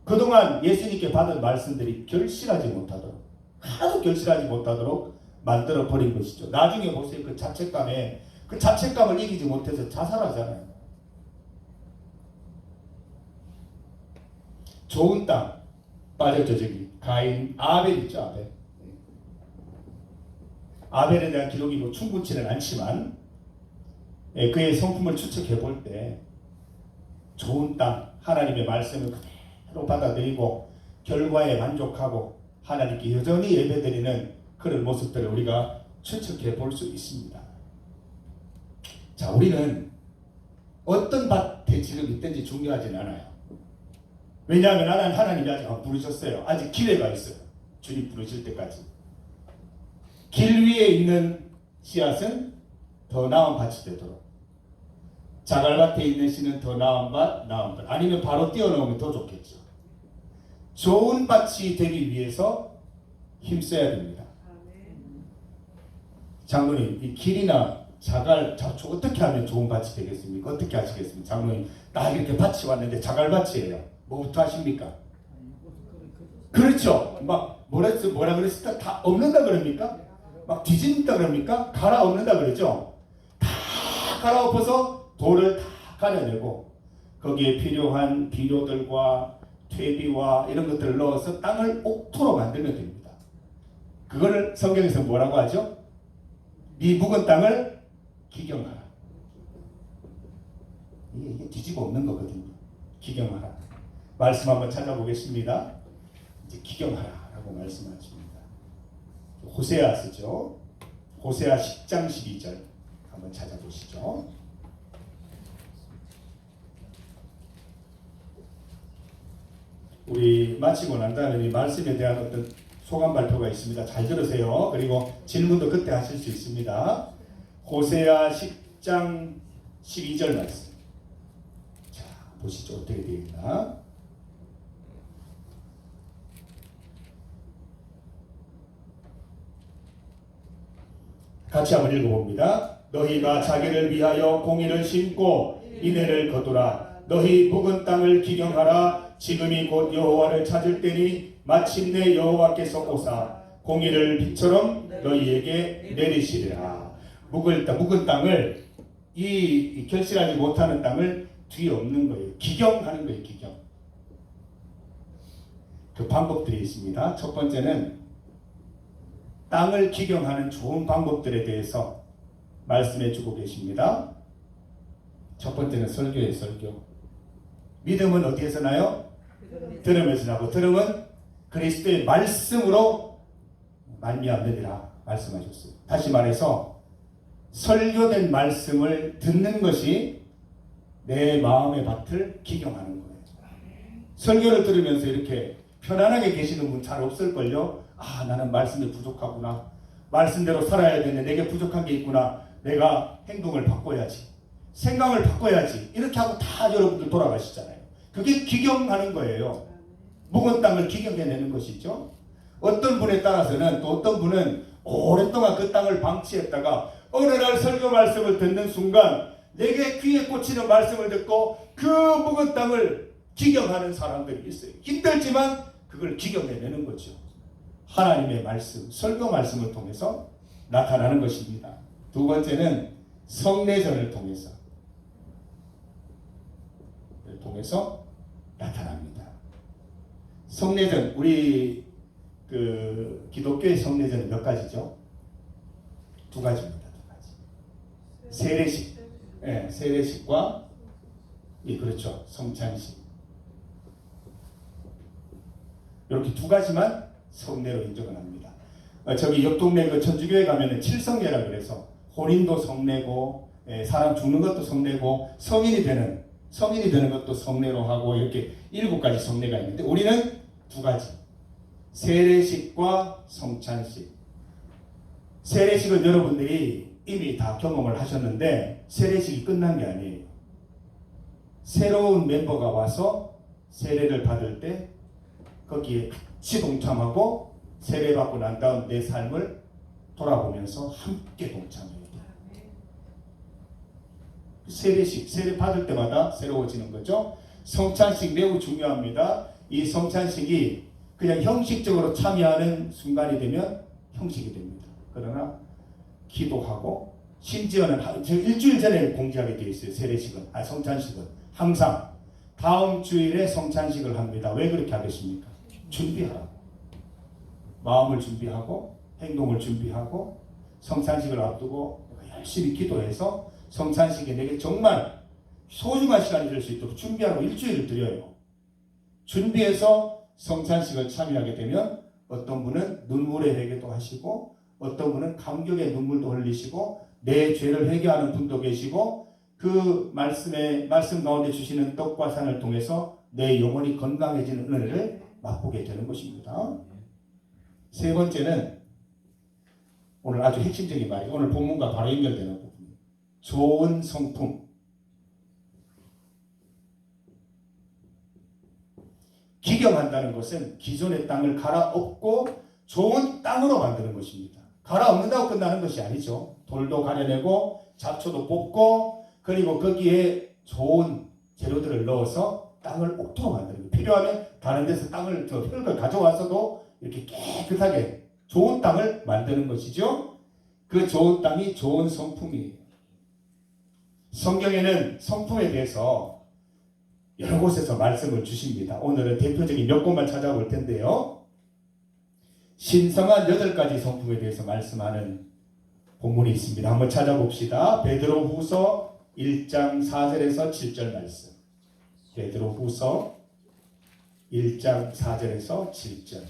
그동안 예수님께 받은 말씀들이 결실하지 못하도록, 하나도 결실하지 못하도록 만들어 버린 것이죠. 나중에 보세요. 그 자책감을 이기지 못해서 자살하잖아요. 좋은 땅 빠졌죠. 저기 가인 아벨 있죠. 아벨에 대한 기록이 뭐 충분치는 않지만 그의 성품을 추측해 볼 때 좋은 땅, 하나님의 말씀을 그대로 받아들이고 결과에 만족하고 하나님께 여전히 예배드리는 그런 모습들을 우리가 추측해 볼 수 있습니다. 자, 우리는 어떤 밭에 지금 있든지 중요하진 않아요. 왜냐하면 하나님이 아직 안 부르셨어요. 아직 기회가 있어요. 주님 부르실 때까지. 길 위에 있는 씨앗은 더 나은 밭이 되도록, 자갈밭에 있는 씨는 더 나은 밭, 아니면 바로 띄워놓으면 더 좋겠죠. 좋은 밭이 되기 위해서 힘써야 됩니다. 장로님, 이 길이나 자갈, 잡초 어떻게 하면 좋은 밭이 되겠습니까? 어떻게 하시겠습니까? 장로님, 딱 이렇게 밭이 왔는데 자갈밭이에요. 뭐부터 하십니까? 그렇죠. 막 뭐라 그랬을까? 다 엎는다 그럽니까? 막 뒤집는다 그럽니까? 갈아엎는다 그러죠. 다 갈아엎어서 돌을 다 가려내고 거기에 필요한 비료들과 퇴비와 이런 것들을 넣어서 땅을 옥토로 만들면 됩니다. 그거를 성경에서 뭐라고 하죠? 네 묵은 땅을 기경하라. 이게 뒤집어 엎는 거거든요. 기경하라. 말씀 한번 찾아보겠습니다. 이제 기경하라라고 말씀하십니다. 호세아 쓰죠. 호세아 10장 12절 한번 찾아보시죠. 우리 마치고 난 다음에 이 말씀에 대한 어떤 소감 발표가 있습니다. 잘 들으세요. 그리고 질문도 그때 하실 수 있습니다. 호세아 10장 12절 말씀. 자, 보시죠. 어떻게 되어 있나. 같이 한번 읽어봅니다. 너희가 자기를 위하여 공의를 심고 인애를 거두라. 너희 묵은 땅을 기경하라. 지금이 곧 여호와를 찾을 때니 마침내 여호와께서 오사 공의를 빛처럼 너희에게 내리시리라. 묵은 땅을, 이 결실하지 못하는 땅을 뒤엎는 거예요. 기경하는 거예요. 기경. 그 방법들이 있습니다. 첫 번째는 땅을 기경하는 좋은 방법들에 대해서 말씀해 주고 계십니다. 첫 번째는 설교예요. 설교. 믿음은 어디에서 나요? 들음에서 나고, 들음은 그리스도의 말씀으로 말미암느니라 말씀하셨어요. 다시 말해서 설교된 말씀을 듣는 것이 내 마음의 밭을 기경하는 거예요. 설교를 들으면서 이렇게 편안하게 계시는 분 잘 없을걸요. 아, 나는 말씀이 부족하구나. 말씀대로 살아야 되는데 내게 부족한 게 있구나. 내가 행동을 바꿔야지. 생각을 바꿔야지. 이렇게 하고 다 여러분들 돌아가시잖아요. 그게 기경하는 거예요. 묵은 땅을 기경해내는 것이죠. 어떤 분에 따라서는, 또 어떤 분은 오랫동안 그 땅을 방치했다가 어느 날 설교 말씀을 듣는 순간 내게 귀에 꽂히는 말씀을 듣고 그 묵은 땅을 기경하는 사람들이 있어요. 힘들지만 그걸 기경해내는 거죠. 하나님의 말씀, 설교 말씀을 통해서 나타나는 것입니다. 두 번째는 성례전을 통해서 나타납니다. 성례전, 우리 그 기독교의 성례전은 몇 가지죠? 두 가지입니다. 두 가지. 세례식, 세례식과 그렇죠, 성찬식. 이렇게 두 가지만 성례로 인정을 합니다. 저기 옆 동네 그 천주교회 가면은 칠성례라 그래서 혼인도 성례고, 사람 죽는 것도 성례고, 성인이 되는 것도 성례로 하고, 이렇게 7가지 성례가 있는데 우리는 두 가지. 세례식과 성찬식. 세례식은 여러분들이 이미 다 경험을 하셨는데 세례식이 끝난 게 아니에요. 새로운 멤버가 와서 세례를 받을 때 거기에 같이 동참하고 세례받고 난 다음 내 삶을 돌아보면서 함께 동참해야 돼요. 세례식, 세례 받을 때마다 새로워지는 거죠. 성찬식 매우 중요합니다. 이 성찬식이 그냥 형식적으로 참여하는 순간이 되면 형식이 됩니다. 그러나 기도하고 심지어는 일주일 전에 공지하게 되어 있어요. 세례식은, 성찬식은 항상 다음 주일에 성찬식을 합니다. 왜 그렇게 하겠습니까? 준비하라고. 마음을 준비하고 행동을 준비하고 성찬식을 앞두고 열심히 기도해서 성찬식에 내게 정말 소중한 시간이 될 수 있도록 준비하고 일주일을 드려요. 준비해서 성찬식을 참여하게 되면 어떤 분은 눈물의 회개도 하시고 어떤 분은 감격의 눈물도 흘리시고 내 죄를 회개하는 분도 계시고 그 말씀 가운데 주시는 떡과 산을 통해서 내 영혼이 건강해지는 은혜를 맛보게 되는 것입니다. 세 번째는 오늘 아주 핵심적인 말이에요. 오늘 본문과 바로 연결되는 부분이에요. 좋은 성품. 기경한다는 것은 기존의 땅을 갈아엎고 좋은 땅으로 만드는 것입니다. 갈아엎는다고 끝나는 것이 아니죠. 돌도 가려내고 잡초도 뽑고 그리고 거기에 좋은 재료들을 넣어서 땅을 옥토로 만드는 거예요. 필요하면 다른 데서 땅을 흙을 가져와서도 이렇게 깨끗하게 좋은 땅을 만드는 것이죠. 그 좋은 땅이 좋은 성품이에요. 성경에는 성품에 대해서 여러 곳에서 말씀을 주십니다. 오늘은 대표적인 몇 곳만 찾아볼 텐데요. 신성한 8가지 성품에 대해서 말씀하는 본문이 있습니다. 한번 찾아봅시다. 베드로후서 1장 4절에서 7절 말씀. 베드로후서 1장 4절에서 7절.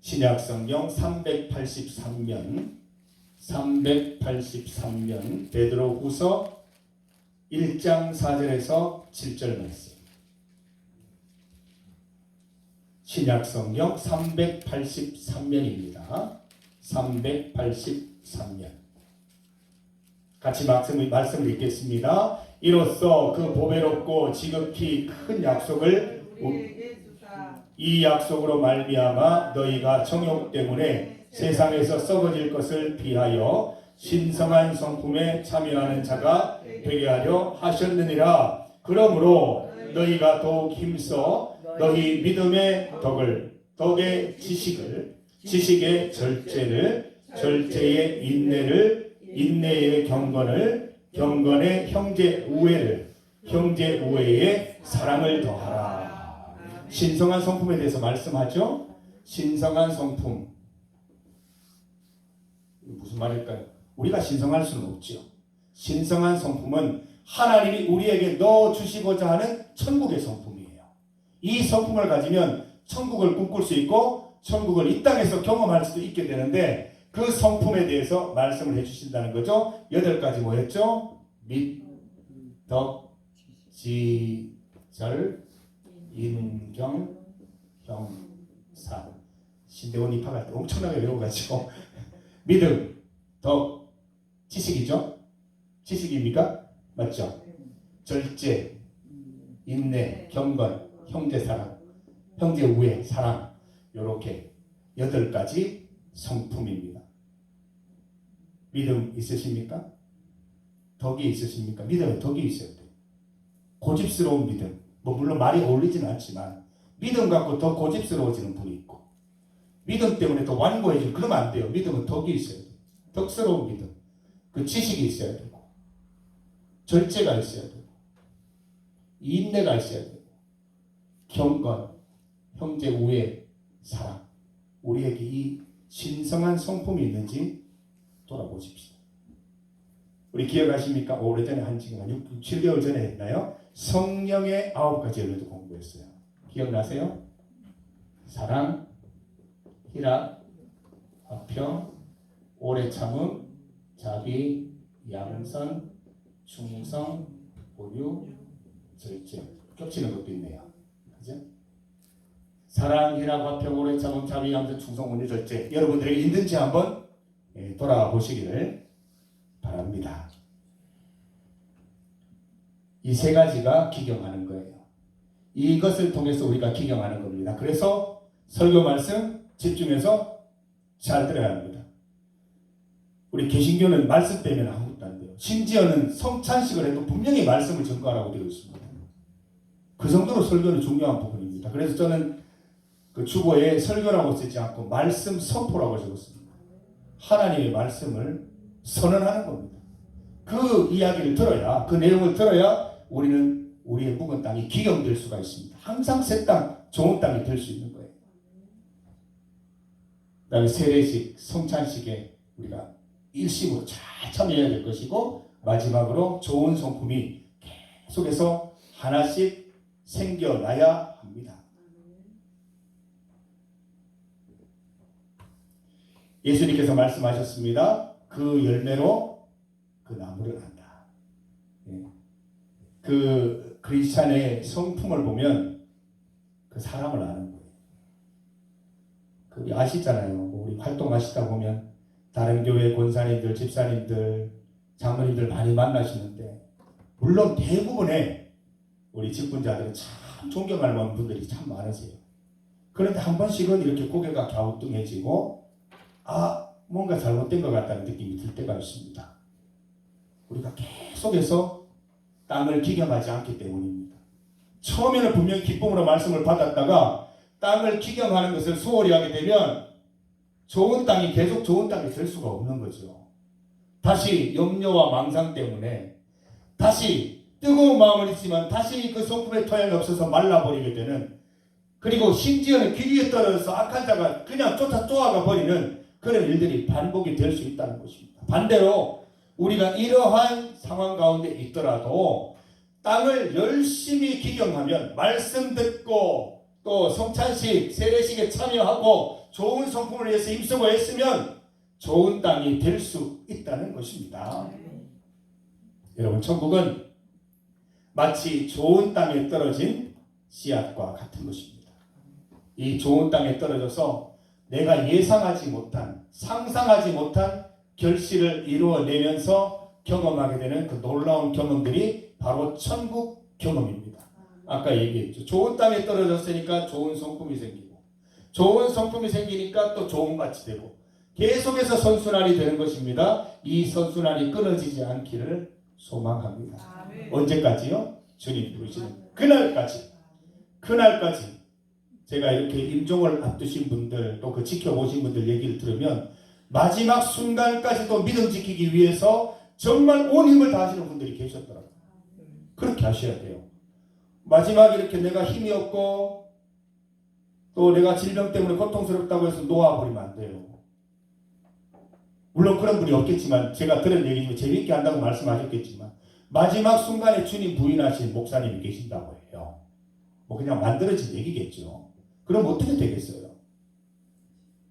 신약성경 383면 베드로후서 1장 4절에서 7절 말씀. 신약성경 383면입니다. 383면. 같이 말씀을 읽겠습니다. 이로써 그 보배롭고 지극히 큰 약속을 이 약속으로 말미암아 너희가 정욕 때문에 세상에서 썩어질 것을 피하여 신성한 성품에 참여하는 자가 되게 하려 하셨느니라. 그러므로 너희가 더욱 힘써 너희 믿음의 덕을, 덕의 지식을, 지식의 절제를, 절제의 인내를, 인내의 경건을, 경건의 형제 우애를, 형제 우애의 사랑을 더하라. 신성한 성품에 대해서 말씀하죠. 신성한 성품. 무슨 말일까요? 우리가 신성할 수는 없죠. 신성한 성품은 하나님이 우리에게 넣어주시고자 하는 천국의 성품이에요. 이 성품을 가지면 천국을 꿈꿀 수 있고 천국을 이 땅에서 경험할 수도 있게 되는데 그 성품에 대해서 말씀을 해주신다는 거죠. 8가지 뭐였죠? 및, 덕, 지, 절, 인경, 형사. 신대원 입학할 때 엄청나게 외워가지고 믿음, 덕, 지식이죠? 지식입니까? 맞죠? 절제, 인내, 경건, 형제사랑, 형제 우애, 사랑. 요렇게 8가지 성품입니다. 믿음 있으십니까? 덕이 있으십니까? 믿음에 덕이 있어야 돼요. 고집스러운 믿음. 물론 말이 어울리지는 않지만 믿음 갖고 더 고집스러워지는 분이 있고 믿음 때문에 더 완고해지고 그러면 안 돼요. 믿음은 덕이 있어야 돼요. 덕스러운 믿음. 그 지식이 있어야 되고 절제가 있어야 되고 인내가 있어야 되고 경건, 형제 우애, 사랑. 우리에게 이 신성한 성품이 있는지 돌아보십시오. 우리 기억하십니까? 오래전에 지금 한 6, 7개월 전에 했나요? 성령의 9가지 연료도 공부했어요. 기억나세요? 사랑, 희락, 화평, 오래 참음, 자비, 양선, 충성, 보유, 절제. 겹치는 것도 있네요. 그죠? 사랑, 희락, 화평, 오래 참음, 자비, 양선, 충성, 보유, 절제. 여러분들에게 있는지 한번 돌아보시기를 바랍니다. 이 3가지가 기경하는 거예요. 이것을 통해서 우리가 기경하는 겁니다. 그래서 설교 말씀 집중해서 잘 들어야 합니다. 우리 개신교는 말씀 빼면 아무것도 안 돼요. 심지어는 성찬식을 해도 분명히 말씀을 전가하라고 되어 있습니다. 그 정도로 설교는 중요한 부분입니다. 그래서 저는 그 주보에 설교라고 쓰지 않고 말씀 선포라고 적었습니다. 하나님의 말씀을 선언하는 겁니다. 그 이야기를 들어야, 그 내용을 들어야 우리는 우리의 묵은 땅이 기경될 수가 있습니다. 항상 새 땅, 좋은 땅이 될 수 있는 거예요. 그 다음에 세례식, 성찬식에 우리가 일심으로 잘 참여해야 될 것이고, 마지막으로 좋은 성품이 계속해서 하나씩 생겨나야 합니다. 예수님께서 말씀하셨습니다. 그 열매로 그 나무를 안다. 그 크리스찬의 성품을 보면 그 사람을 아는 거예요. 그 아시잖아요. 우리 활동하시다 보면 다른 교회 권사님들, 집사님들, 장로님들 많이 만나시는데, 물론 대부분의 우리 직분자들은 참 존경할 만한 분들이 참 많으세요. 그런데 한 번씩은 이렇게 고개가 갸우뚱해지고, 뭔가 잘못된 것 같다는 느낌이 들 때가 있습니다. 우리가 계속해서 땅을 기경하지 않기 때문입니다. 처음에는 분명히 기쁨으로 말씀을 받았다가 땅을 기경하는 것을 소홀히 하게 되면 좋은 땅이 계속 좋은 땅이 될 수가 없는 거죠. 다시 염려와 망상 때문에 다시 뜨거운 마음을 있지만 다시 그 성품의 토양이 없어서 말라버리게 되는, 그리고 심지어는 길 위에 떨어져서 악한 자가 그냥 쫓아가 버리는 그런 일들이 반복이 될 수 있다는 것입니다. 반대로 우리가 이러한 상황 가운데 있더라도 땅을 열심히 기경하면, 말씀 듣고 또 성찬식, 세례식에 참여하고 좋은 성품을 위해서 힘쓰고 했으면 좋은 땅이 될 수 있다는 것입니다. 여러분, 천국은 마치 좋은 땅에 떨어진 씨앗과 같은 것입니다. 이 좋은 땅에 떨어져서 내가 예상하지 못한, 상상하지 못한 결실을 이루어내면서 경험하게 되는 그 놀라운 경험들이 바로 천국 경험입니다. 아까 얘기했죠. 좋은 땅에 떨어졌으니까 좋은 성품이 생기고, 좋은 성품이 생기니까 또 좋은 밭이 되고, 계속해서 선순환이 되는 것입니다. 이 선순환이 끊어지지 않기를 소망합니다. 언제까지요? 주님 부르시는 그날까지. 제가 이렇게 임종을 앞두신 분들, 또 그 지켜보신 분들 얘기를 들으면 마지막 순간까지도 믿음 지키기 위해서 정말 온 힘을 다하시는 분들이 계셨더라고요. 그렇게 하셔야 돼요. 마지막 이렇게 내가 힘이 없고 또 내가 질병 때문에 고통스럽다고 해서 놓아버리면 안 돼요. 물론 그런 분이 없겠지만, 제가 들은 얘기지만 재미있게 한다고 말씀하셨겠지만, 마지막 순간에 주님 부인하신 목사님이 계신다고 해요. 뭐 그냥 만들어진 얘기겠죠. 그럼 어떻게 되겠어요?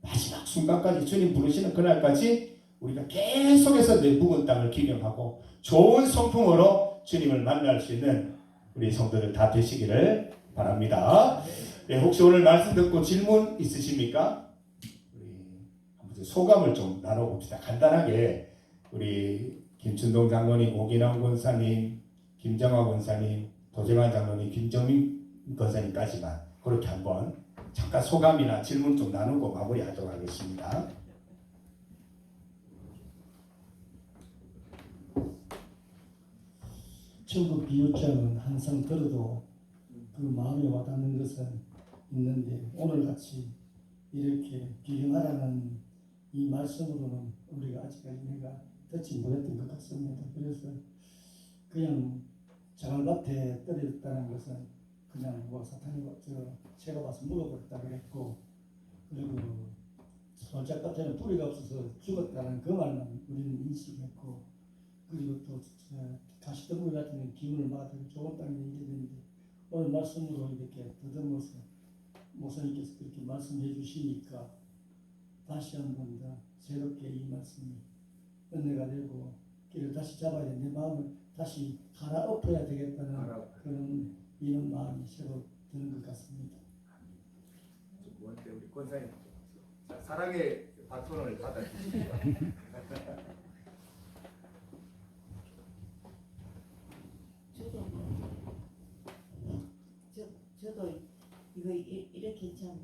마지막 순간까지 주님 부르시는 그날까지 우리가 계속해서 내 묵은 땅을 기경하고 좋은 성품으로 주님을 만날 수 있는 우리 성도들 다 되시기를 바랍니다. 네, 혹시 오늘 말씀 듣고 질문 있으십니까? 우리 소감을 좀 나눠봅시다. 간단하게 우리 김춘동 장로님, 오기남 권사님, 김정화 권사님, 도재만 장로님, 김정민 권사님까지만 그렇게 한번 잠깐 소감이나 질문 좀 나누고 마무리하도록 하겠습니다. 천국 비유장은 항상 들어도 그 마음에 와닿는 것은 있는데, 오늘같이 이렇게 기경하라는 이 말씀으로는 우리가 아직까지 내가 듣지 못했던 것 같습니다. 그래서 그냥 자갈밭에 떨어졌다는 것은 그냥 뭐 사탄이 제가 와서 먹어버렸다 그랬고, 그리고 솔짝밭에는 뿌리가 없어서 죽었다는 그 말만 우리는 인식했고, 그리고 또 가시덤불 같은 기운을 받아서 좋은 땅에 있는데, 오늘 말씀으로 이렇게 더듬어서 목사님께서 그렇게 말씀해 주시니까 다시 한 번 더 새롭게 이 말씀이 은혜가 되고 길을 다시 잡아야 돼. 내 마음을 다시 갈아엎어야 되겠다는 그런 이런 마음이 새로 드는 것 같습니다. 우리 권사님, 사랑의 바톤을 받아주십니다. 저도 이거 이렇게 참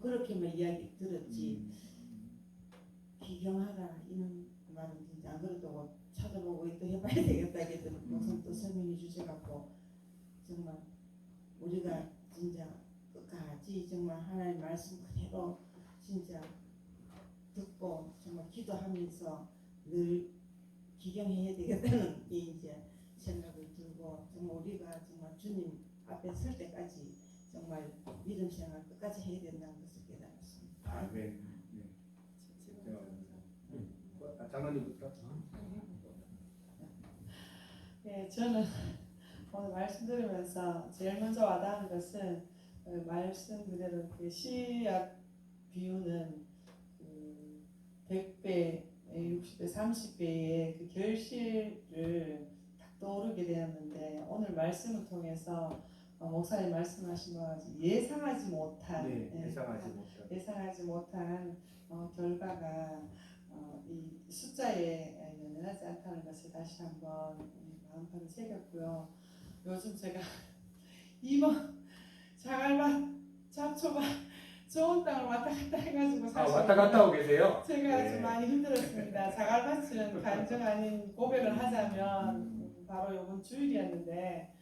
그렇게만 이야기 들었지, 기경하라 이런 말은 진짜 안 그래도 참 찾아보고 또 해봐야 되겠다 이게 무슨 또 설명해 주셔갖고 정말 우리가 진짜 끝까지 정말 하나님 말씀 그대로 진짜 듣고 정말 기도하면서 늘 기경해야 되겠다는 게 이제 생각을 들고 정말 우리가 정말 주님 앞에 설 때까지 정말 믿음 생활 끝까지 해야 된다는 것을 깨달았습니다. 아멘. 장로님부터. 네, 저는 오늘 말씀 들으면서 제일 먼저 와닿은 것은 말씀 그대로 그 씨앗 비유는 그 100배, 60배, 30배의 그 결실을 딱 떠오르게 되었는데 오늘 말씀을 통해서 목사님 말씀하신 것 같이 예상하지 못한 예상하지 못한 결과가 이 숫자에 연연하지 않다는 것을 다시 한번 마음판에 새겼고요. 요즘 제가 이번 자갈밭, 잡초밭, 좋은 땅을 왔다 갔다 해가지고 사실 왔다 갔다 하고 계세요? 제가 좀 많이 힘들었습니다. 자갈밭은 간증 아닌 고백을 하자면 바로 이번 주일이었는데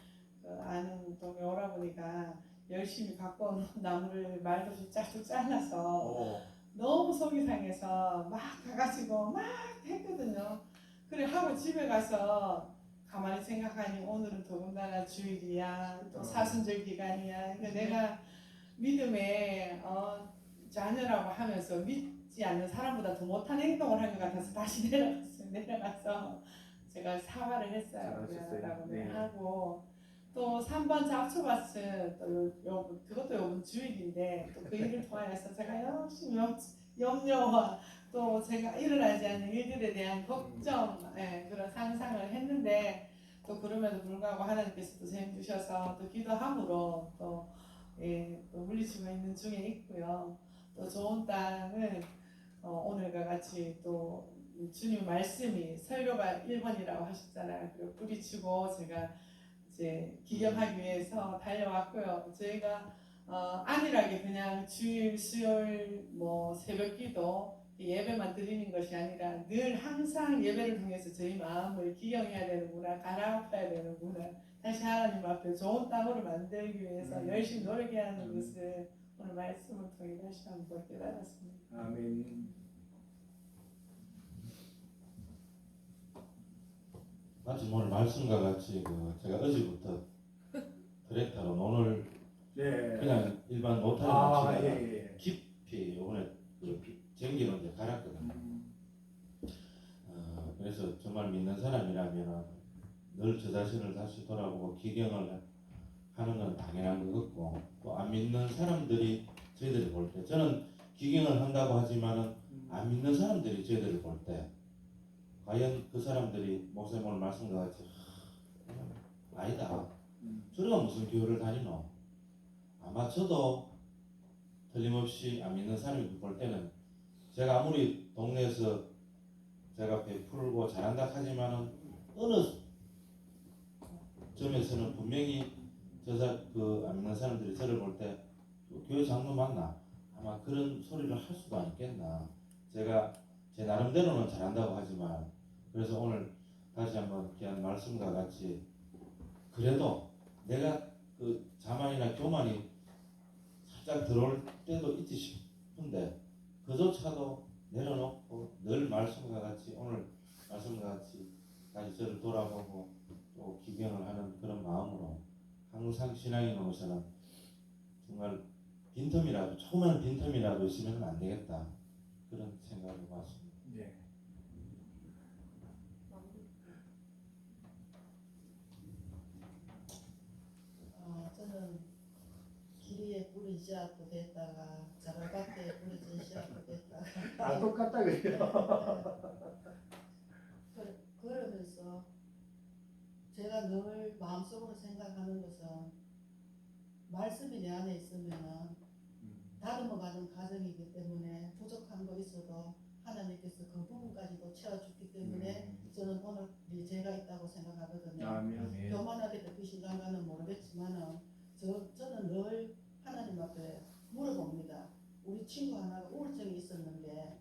아는 동에 오라 보니까 열심히 갖고 온 나무를 말도 없이 쫙쫙 잘라서 너무 속이 상해서 막 가가지고 막 했거든요. 그래 하고 집에 가서 가만히 생각하니 오늘은 더군다나 주일이야, 또 사순절 기간이야. 그러니까 내가 믿음의 자녀라고 하면서 믿지 않는 사람보다 더 못한 행동을 한 것 같아서 다시 내려갔어요. 내려가서 제가 사과를 했어요. 미안하다고 네. 하고 또 3번 잡초밭은 또 그것도 요번 주일인데 또 그 일을 통하여서 제가 열심히 염려와 또 제가 일어나지 않는 일들에 대한 걱정, 그런 상상을 했는데 또 그럼에도 불구하고 하나님께서 또 샘 주셔서 또 기도함으로 또 물리치고 있는 중에 있고요. 또 좋은 땅은 오늘과 같이 또 주님 말씀이 설교가 1번이라고 하셨잖아요. 그리고 뿌리치고 제가 이제 기경하기 위해서 달려왔고요. 저희가 안일하게 그냥 주일, 수요일, 새벽기도 예배만 드리는 것이 아니라 늘 항상 예배를 통해서 저희 마음을 기경해야 되는구나, 갈아엎어야 되는구나, 다시 하나님 앞에 좋은 땅으로 만들기 위해서 열심히 노력해야 하는 것을 오늘 말씀을 통해 다시 한번 깨달았습니다. 아멘. 마치 오늘 말씀과 같이 제가 어제부터 트랙터로 오늘 그냥 일반 노타를 마치다가 깊이 이번에 전기로 이제 갈았거든요. 그래서 정말 믿는 사람이라면 늘 저 자신을 다시 돌아보고 기경을 하는 건 당연한 것 같고 또 안 믿는 사람들이 저희들을 볼 때 저는 기경을 한다고 하지만은 안 믿는 사람들이 저희들을 볼 때 과연 그 사람들이 목사님 오늘 말씀과 같이 아니다. 저래가 무슨 교회를 다니노? 아마 저도 틀림없이 안 믿는 사람이 볼 때는 제가 아무리 동네에서 제가 베풀고 잘한다 하지만은 어느 점에서는 분명히 안 믿는 사람들이 저를 볼 때 교회 장로 맞나? 아마 그런 소리를 할 수도 있겠나. 제가 제 나름대로는 잘한다고 하지만 그래서 오늘 다시 한번 귀한 말씀과 같이 그래도 내가 그 자만이나 교만이 살짝 들어올 때도 있지 싶은데 그조차도 내려놓고 늘 말씀과 같이 오늘 말씀과 같이 다시 저를 돌아보고 또 기경을 하는 그런 마음으로 항상 신앙인으로서는 정말 빈틈이라도 조그만 빈틈이라도 있으면 안 되겠다 그런 생각을 해봤습니다. 네. 저는 길 위에 뿌린 씨앗도 됐다가 자갈밭에 뿌려진 씨앗도 됐다가 똑같다 그래요. 그러면서 제가 늘 마음속으로 생각하는 것은 말씀이 내 안에 있으면은 다듬어가는 과정이기 때문에 부족한 거 있어도 하나님께서 그 부분까지도 채워주기 때문에 저는 오늘이 제가 있다고 생각하거든요. 아멘. 교만하게 느끼신가는 모르겠지만은 저는 늘 하나님 앞에 물어봅니다. 우리 친구 하나가 우울증이 있었는데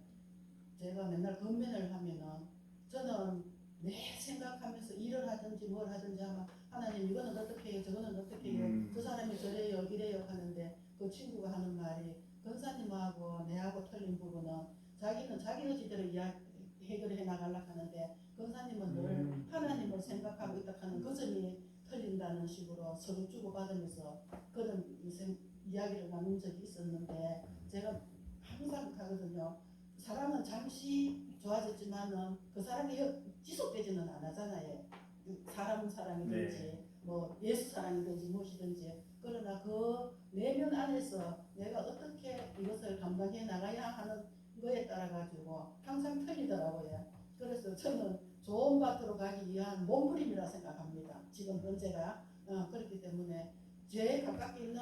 제가 맨날 건면을 하면은 저는 매 생각하면서 일을 하든지 뭘 하든지 하면 하나님 이거는 어떻게 해요, 저거는 어떻게 해요, 그 사람이 저래요, 이래요 하는데 그 친구가 하는 말이 권사님하고 내하고 틀린 부분은 자기는 자기 의지대로 해결해 나가려고 하는데 권사님은 늘 하나님을 생각하고 있다 하는 그 점이 틀린다는 식으로 서로 주고받으면서 그런 이야기를 나눈 적이 있었는데 제가 항상 하거든요. 사람은 잠시 좋아졌지만은 그 사람이 지속되지는 않았잖아요. 사람 사랑이든지 뭐 예수 사랑이든지 무엇이든지. 그러나 그 내면 안에서 내가 어떻게 이것을 감당해 나가야 하는 거에 따라 가지고 항상 틀리더라고요. 그래서 저는 좋은 밭으로 가기 위한 몸부림이라 생각합니다. 지금 현재가 그렇기 때문에 제일 가깝게 있는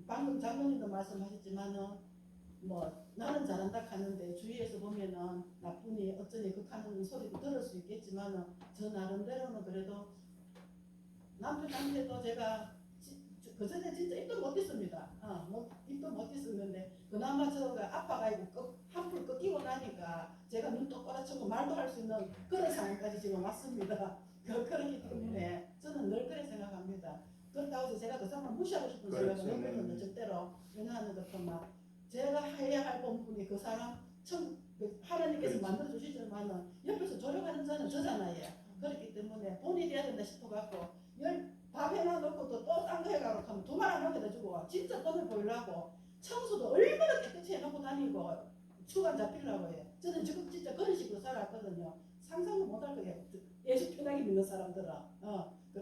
방금 장로님도 말씀하셨지만은 뭐 나는 잘한다 하는데 주위에서 보면은 나쁜이 어쩌니 극하는 소리도 들을 수 있겠지만은 저 나름대로는 그래도 남편한테도 제가 그 전에 진짜 입도 못 했습니다. 입도 못 했었는데 그나마 저가 아파가지고 한풀 꺾이고 나니까 제가 눈 똑바로 치고 말도 할 수 있는 그런 상황까지 지금 왔습니다. 그렇기 때문에 저는 늘 그렇게 생각합니다. 그렇다고 해서 제가 그 사람을 무시하고 싶은 생각은 없거든요. 절대로. 왜냐하는 것은 제가 해야 할 본분이 그 사람 하나님께서 만들어 주시지만은 옆에서 조력하는 자는 저잖아요. 그렇기 때문에 돈이 돼야 된다 싶어갖고 밥 해놔 놓고 또 딴 거 해가지고 하면 두 말 안 하게 해주고 진짜 돈을 보이려고 청소도 얼마나 깨끗이 해놓고 다니고 추가 잡히려고 해요. 저는 지금 진짜 그런 식으로 살았거든요. 상상도 못할 거예요. 예수 편하게 믿는 사람들은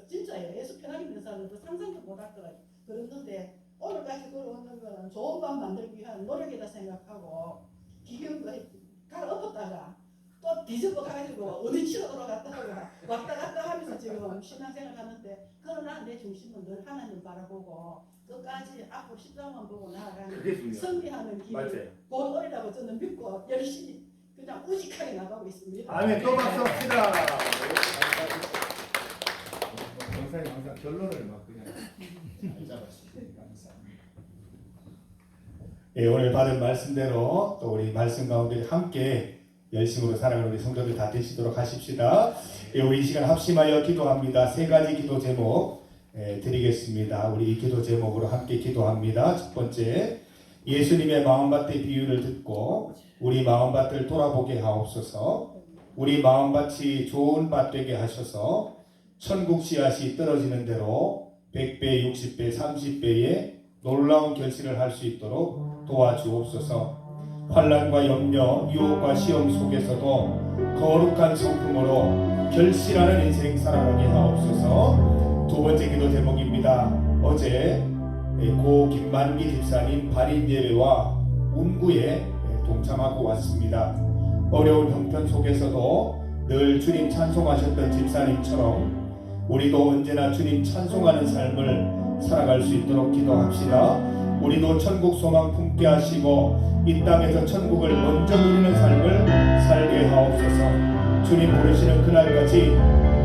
진짜예요. 예수 편하게 믿는 사람들은 상상도 못할 거예요. 그랬는데 오늘까지 걸어오는 거는 좋은 밥 만들기 위한 노력이다 생각하고 기경도 갈아엎었다가 또 뒤집어 가지고 어디 치러 돌아갔다가 왔다 갔다 하면서 지금 신앙생활 하는데 그러나 내 중심은 늘 하나님 바라보고 끝까지 앞으로 십자가만 보고 나아가는 승리하는 길을 본오리라고 저는 믿고 열심히 그냥 우직하게 나가고 있습니다. 아멘. 또 박수 합시다. 영상이 항상 결론을 막 그냥 잘 잡았습니다. 감사합니다. 예, 오늘 받은 말씀대로 또 우리 말씀 가운데 함께 열심으로 살아가는 우리 성도들 다 되시도록 하십시다. 예, 우리 이 시간 합심하여 기도합니다. 세 가지 기도 제목 드리겠습니다. 우리 이 기도 제목으로 함께 기도합니다. 첫 번째, 예수님의 마음밭의 비유를 듣고 우리 마음밭을 돌아보게 하옵소서. 우리 마음밭이 좋은 밭 되게 하셔서 천국 씨앗이 떨어지는 대로 100배, 60배, 30배의 놀라운 결실을 할 수 있도록 도와주옵소서. 환난과 염려, 유혹과 시험 속에서도 거룩한 성품으로 결실하는 인생 살아가게 하옵소서. 두 번째 기도 제목입니다. 어제 고 김만기 집사님 발인 예배와 운구에 동참하고 왔습니다. 어려운 형편 속에서도 늘 주님 찬송하셨던 집사님처럼 우리도 언제나 주님 찬송하는 삶을 살아갈 수 있도록 기도합시다. 우리도 천국 소망 품게 하시고 이 땅에서 천국을 먼저 누리는 삶을 살게 하옵소서. 주님 부르시는 그날까지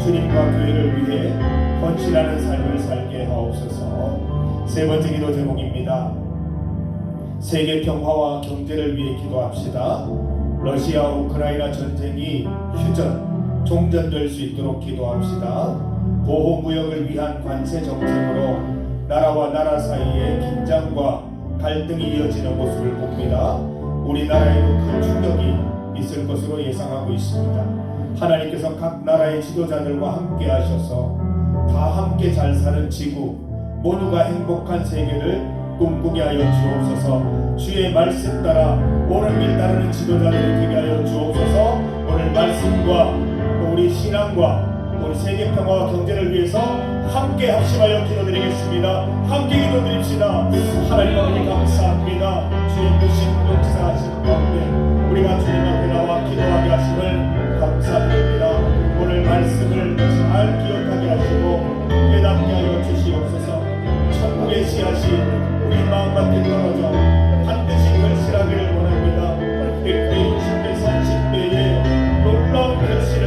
주님과 교회를 위해 헌신하는 삶을 살게 하옵소서. 세 번째 기도 제목입니다. 세계 평화와 경제를 위해 기도합시다. 러시아 우크라이나 전쟁이 휴전, 종전될 수 있도록 기도합시다. 보호무역을 위한 관세 정책으로 나라와 나라 사이에 긴장과 갈등이 이어지는 모습을 봅니다. 우리나라에도 큰 충격이 있을 것으로 예상하고 있습니다. 하나님께서 각 나라의 지도자들과 함께 하셔서 다 함께 잘 사는 지구, 모두가 행복한 세계를 꿈꾸게 하여 주옵소서. 주의 말씀 따라 옳은 길 따르는 지도자들이 되게 하여 주옵소서. 오늘 말씀과 또 우리 신앙과 우리 세계 평화와 경제를 위해서 함께 합심하여 기도드리겠습니다. 함께 기도드립시다. 하나님 아버지 감사합니다. 주의 무신 역사하신 가운데 우리가 주님 앞에 나와 기도하게 하심을 감사드립니다. 오늘 말씀을 잘 기억하게 하시고 깨닫게 하여 주시옵소서. 천국의 씨앗이 우리 마음밭에 떨어져 반드시 결실하기를 원합니다. 100배, 60배, 30배의 놀라운 결실을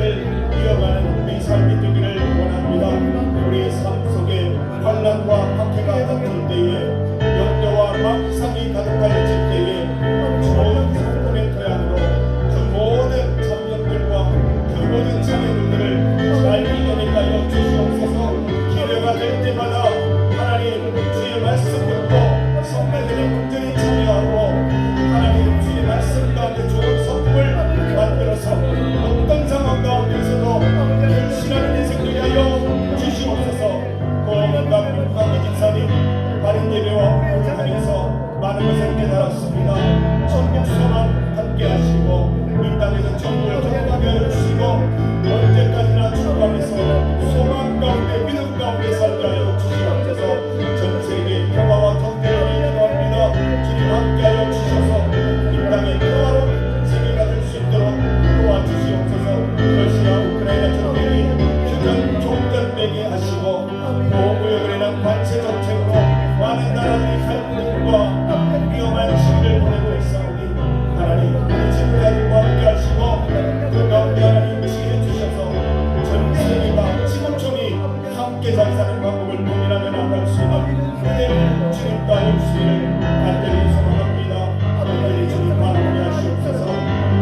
이어가는 우리 삶이 되기를 원합니다. 우리의 삶 속에 환난과 박해가 닥칠 때에 염려와 망상이 가득하여질 때에 좋은 성품의 토양으로 그 모든 잡념들과 그 모든 장애들 살아가는 것을 깨달았습니다. 천국 소망 함께 하시고 이 땅에서 천국을 경험하게 해주시고 언제까지나 주 안에서 소망 가운데 믿음 가운데 살게 하여 주시옵소서. 전 세계 평화와 경제를 기도합니다. 주님 함께하여 주셔서 이 땅에 평화로운 세계가 될 수 있도록 도와주시옵소서. 러시아 우크라이나 전쟁이 휴전 종전되게 하시고 보호구역을 인한 관세 정책으로 많은 나라들이 갈등과 위험한 시기를 보내고 있사오니 하나님 우리 지도자들과 함께 하시고 그 가운데 하나님 지혜 주셔서 전 세계가 지구촌이 함께 잘 사는 방법을 고민하며 나갈 수 있는 그대를 주님과 할수를 간절히 소망합니다. 온전히 주님 바라보게 하시옵소서.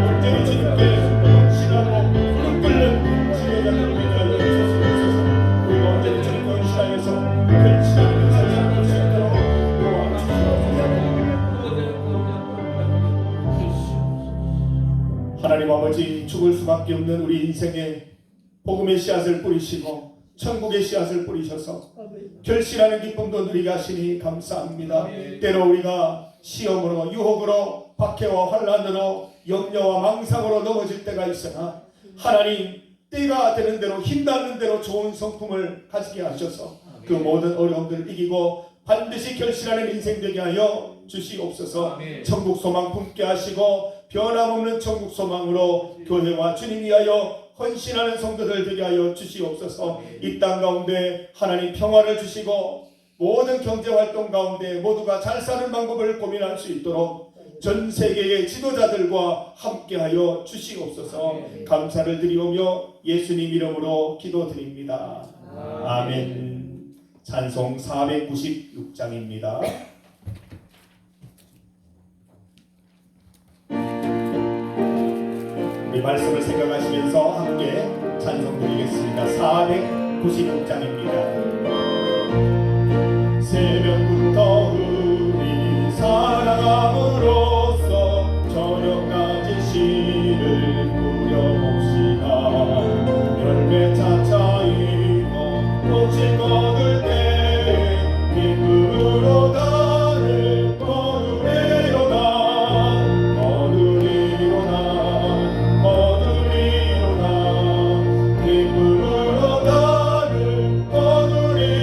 온전히 주님께 헌신하고 끓는 지도자들을 위하여 주시옵소서. 우리가 온전히 주님과 헌신하여서 결실하는 세상을 볼 수 있도록 도와주시옵소서. 하나님 아버지, 죽을 수밖에 없는 우리 인생에 복음의 씨앗을 뿌리시고 천국의 씨앗을 뿌리셔서 결실하는 기쁨도 누리게 하시니 감사합니다. 때로 우리가 시험으로 유혹으로 박해와 환난으로 염려와 망상으로 넘어질 때가 있으나 하나님 때가 되는 대로 힘 닿는 대로 좋은 성품을 가지게 하셔서 그 모든 어려움들을 이기고 반드시 결실하는 인생 되게 하여 주시옵소서. 천국 소망 품게 하시고 변함없는 천국 소망으로 교회와 주님 위하여 헌신하는 성도들 되게 하여 주시옵소서. 이 땅 가운데 하나님 평화를 주시고 모든 경제활동 가운데 모두가 잘 사는 방법을 고민할 수 있도록 전 세계의 지도자들과 함께하여 주시옵소서. 감사를 드리오며 예수님 이름으로 기도드립니다. 아멘. 찬송 496장입니다. 우리 말씀을 생각하시면서 함께 찬송 드리겠습니다. 496장입니다. 새벽부터 우리 사랑함으로써 저녁까지 시를 꾸려봅시다. 열매 차차이고 꽃이 거둘 때 기쁨으로 나를 거두리로다. 기쁨으로 나를 거두리로다.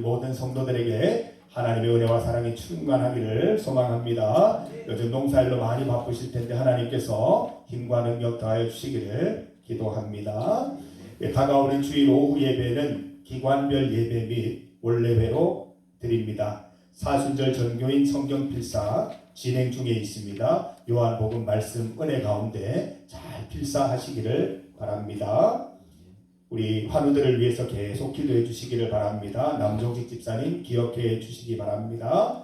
모든 성도들에게 하나님의 은혜와 사랑이 충만하기를 소망합니다. 요즘 농사일로 많이 바쁘실 텐데 하나님께서 힘과 능력 더하여 주시기를 기도합니다. 다가오는 주일 오후 예배는 기관별 예배 및 원래회로 드립니다. 사순절 전교인 성경 필사 진행 중에 있습니다. 요한복음 말씀 은혜 가운데 잘 필사하시기를 바랍니다. 우리 환우들을 위해서 계속 기도해 주시기를 바랍니다. 남종식 집사님 기억해 주시기 바랍니다.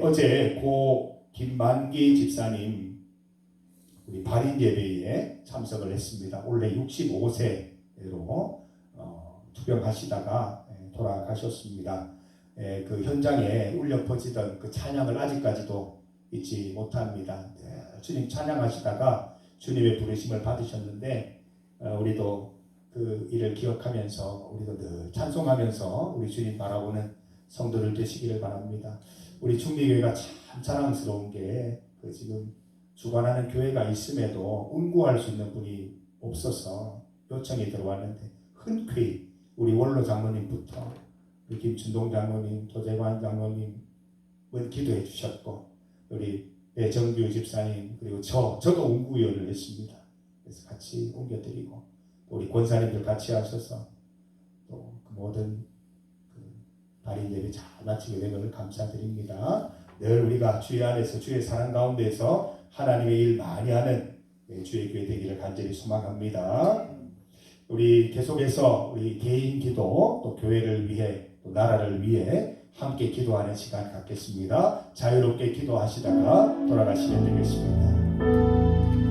어제 고 김만기 집사님 우리 발인 예배에 참석을 했습니다. 올해 65세로 투병하시다가 돌아가셨습니다. 그 현장에 울려 퍼지던 그 찬양을 아직까지도 잊지 못합니다. 주님 찬양하시다가 주님의 부르심을 받으셨는데 우리도 그 일을 기억하면서 우리도 늘 찬송하면서 우리 주님 바라보는 성도들 되시기를 바랍니다. 우리 중리교회가 참 자랑스러운 게 그 지금 주관하는 교회가 있음에도 운구할 수 있는 분이 없어서 요청이 들어왔는데 흔쾌히 우리 원로 장로님부터 우리 김춘동 장로님, 도재관 장로님은 기도해 주셨고 우리 배정규 집사님 그리고 저도 운구위원을 했습니다. 그래서 같이 옮겨드리고 우리 권사님들 같이 하셔서 또 그 모든 발인 예배 잘 마치게 된 것을 감사드립니다. 늘 우리가 주의 안에서 주의 사랑 가운데서 하나님의 일 많이 하는 주의 교회 되기를 간절히 소망합니다. 우리 계속해서 우리 개인 기도 또 교회를 위해 또 나라를 위해 함께 기도하는 시간 갖겠습니다. 자유롭게 기도하시다가 돌아가시면 되겠습니다.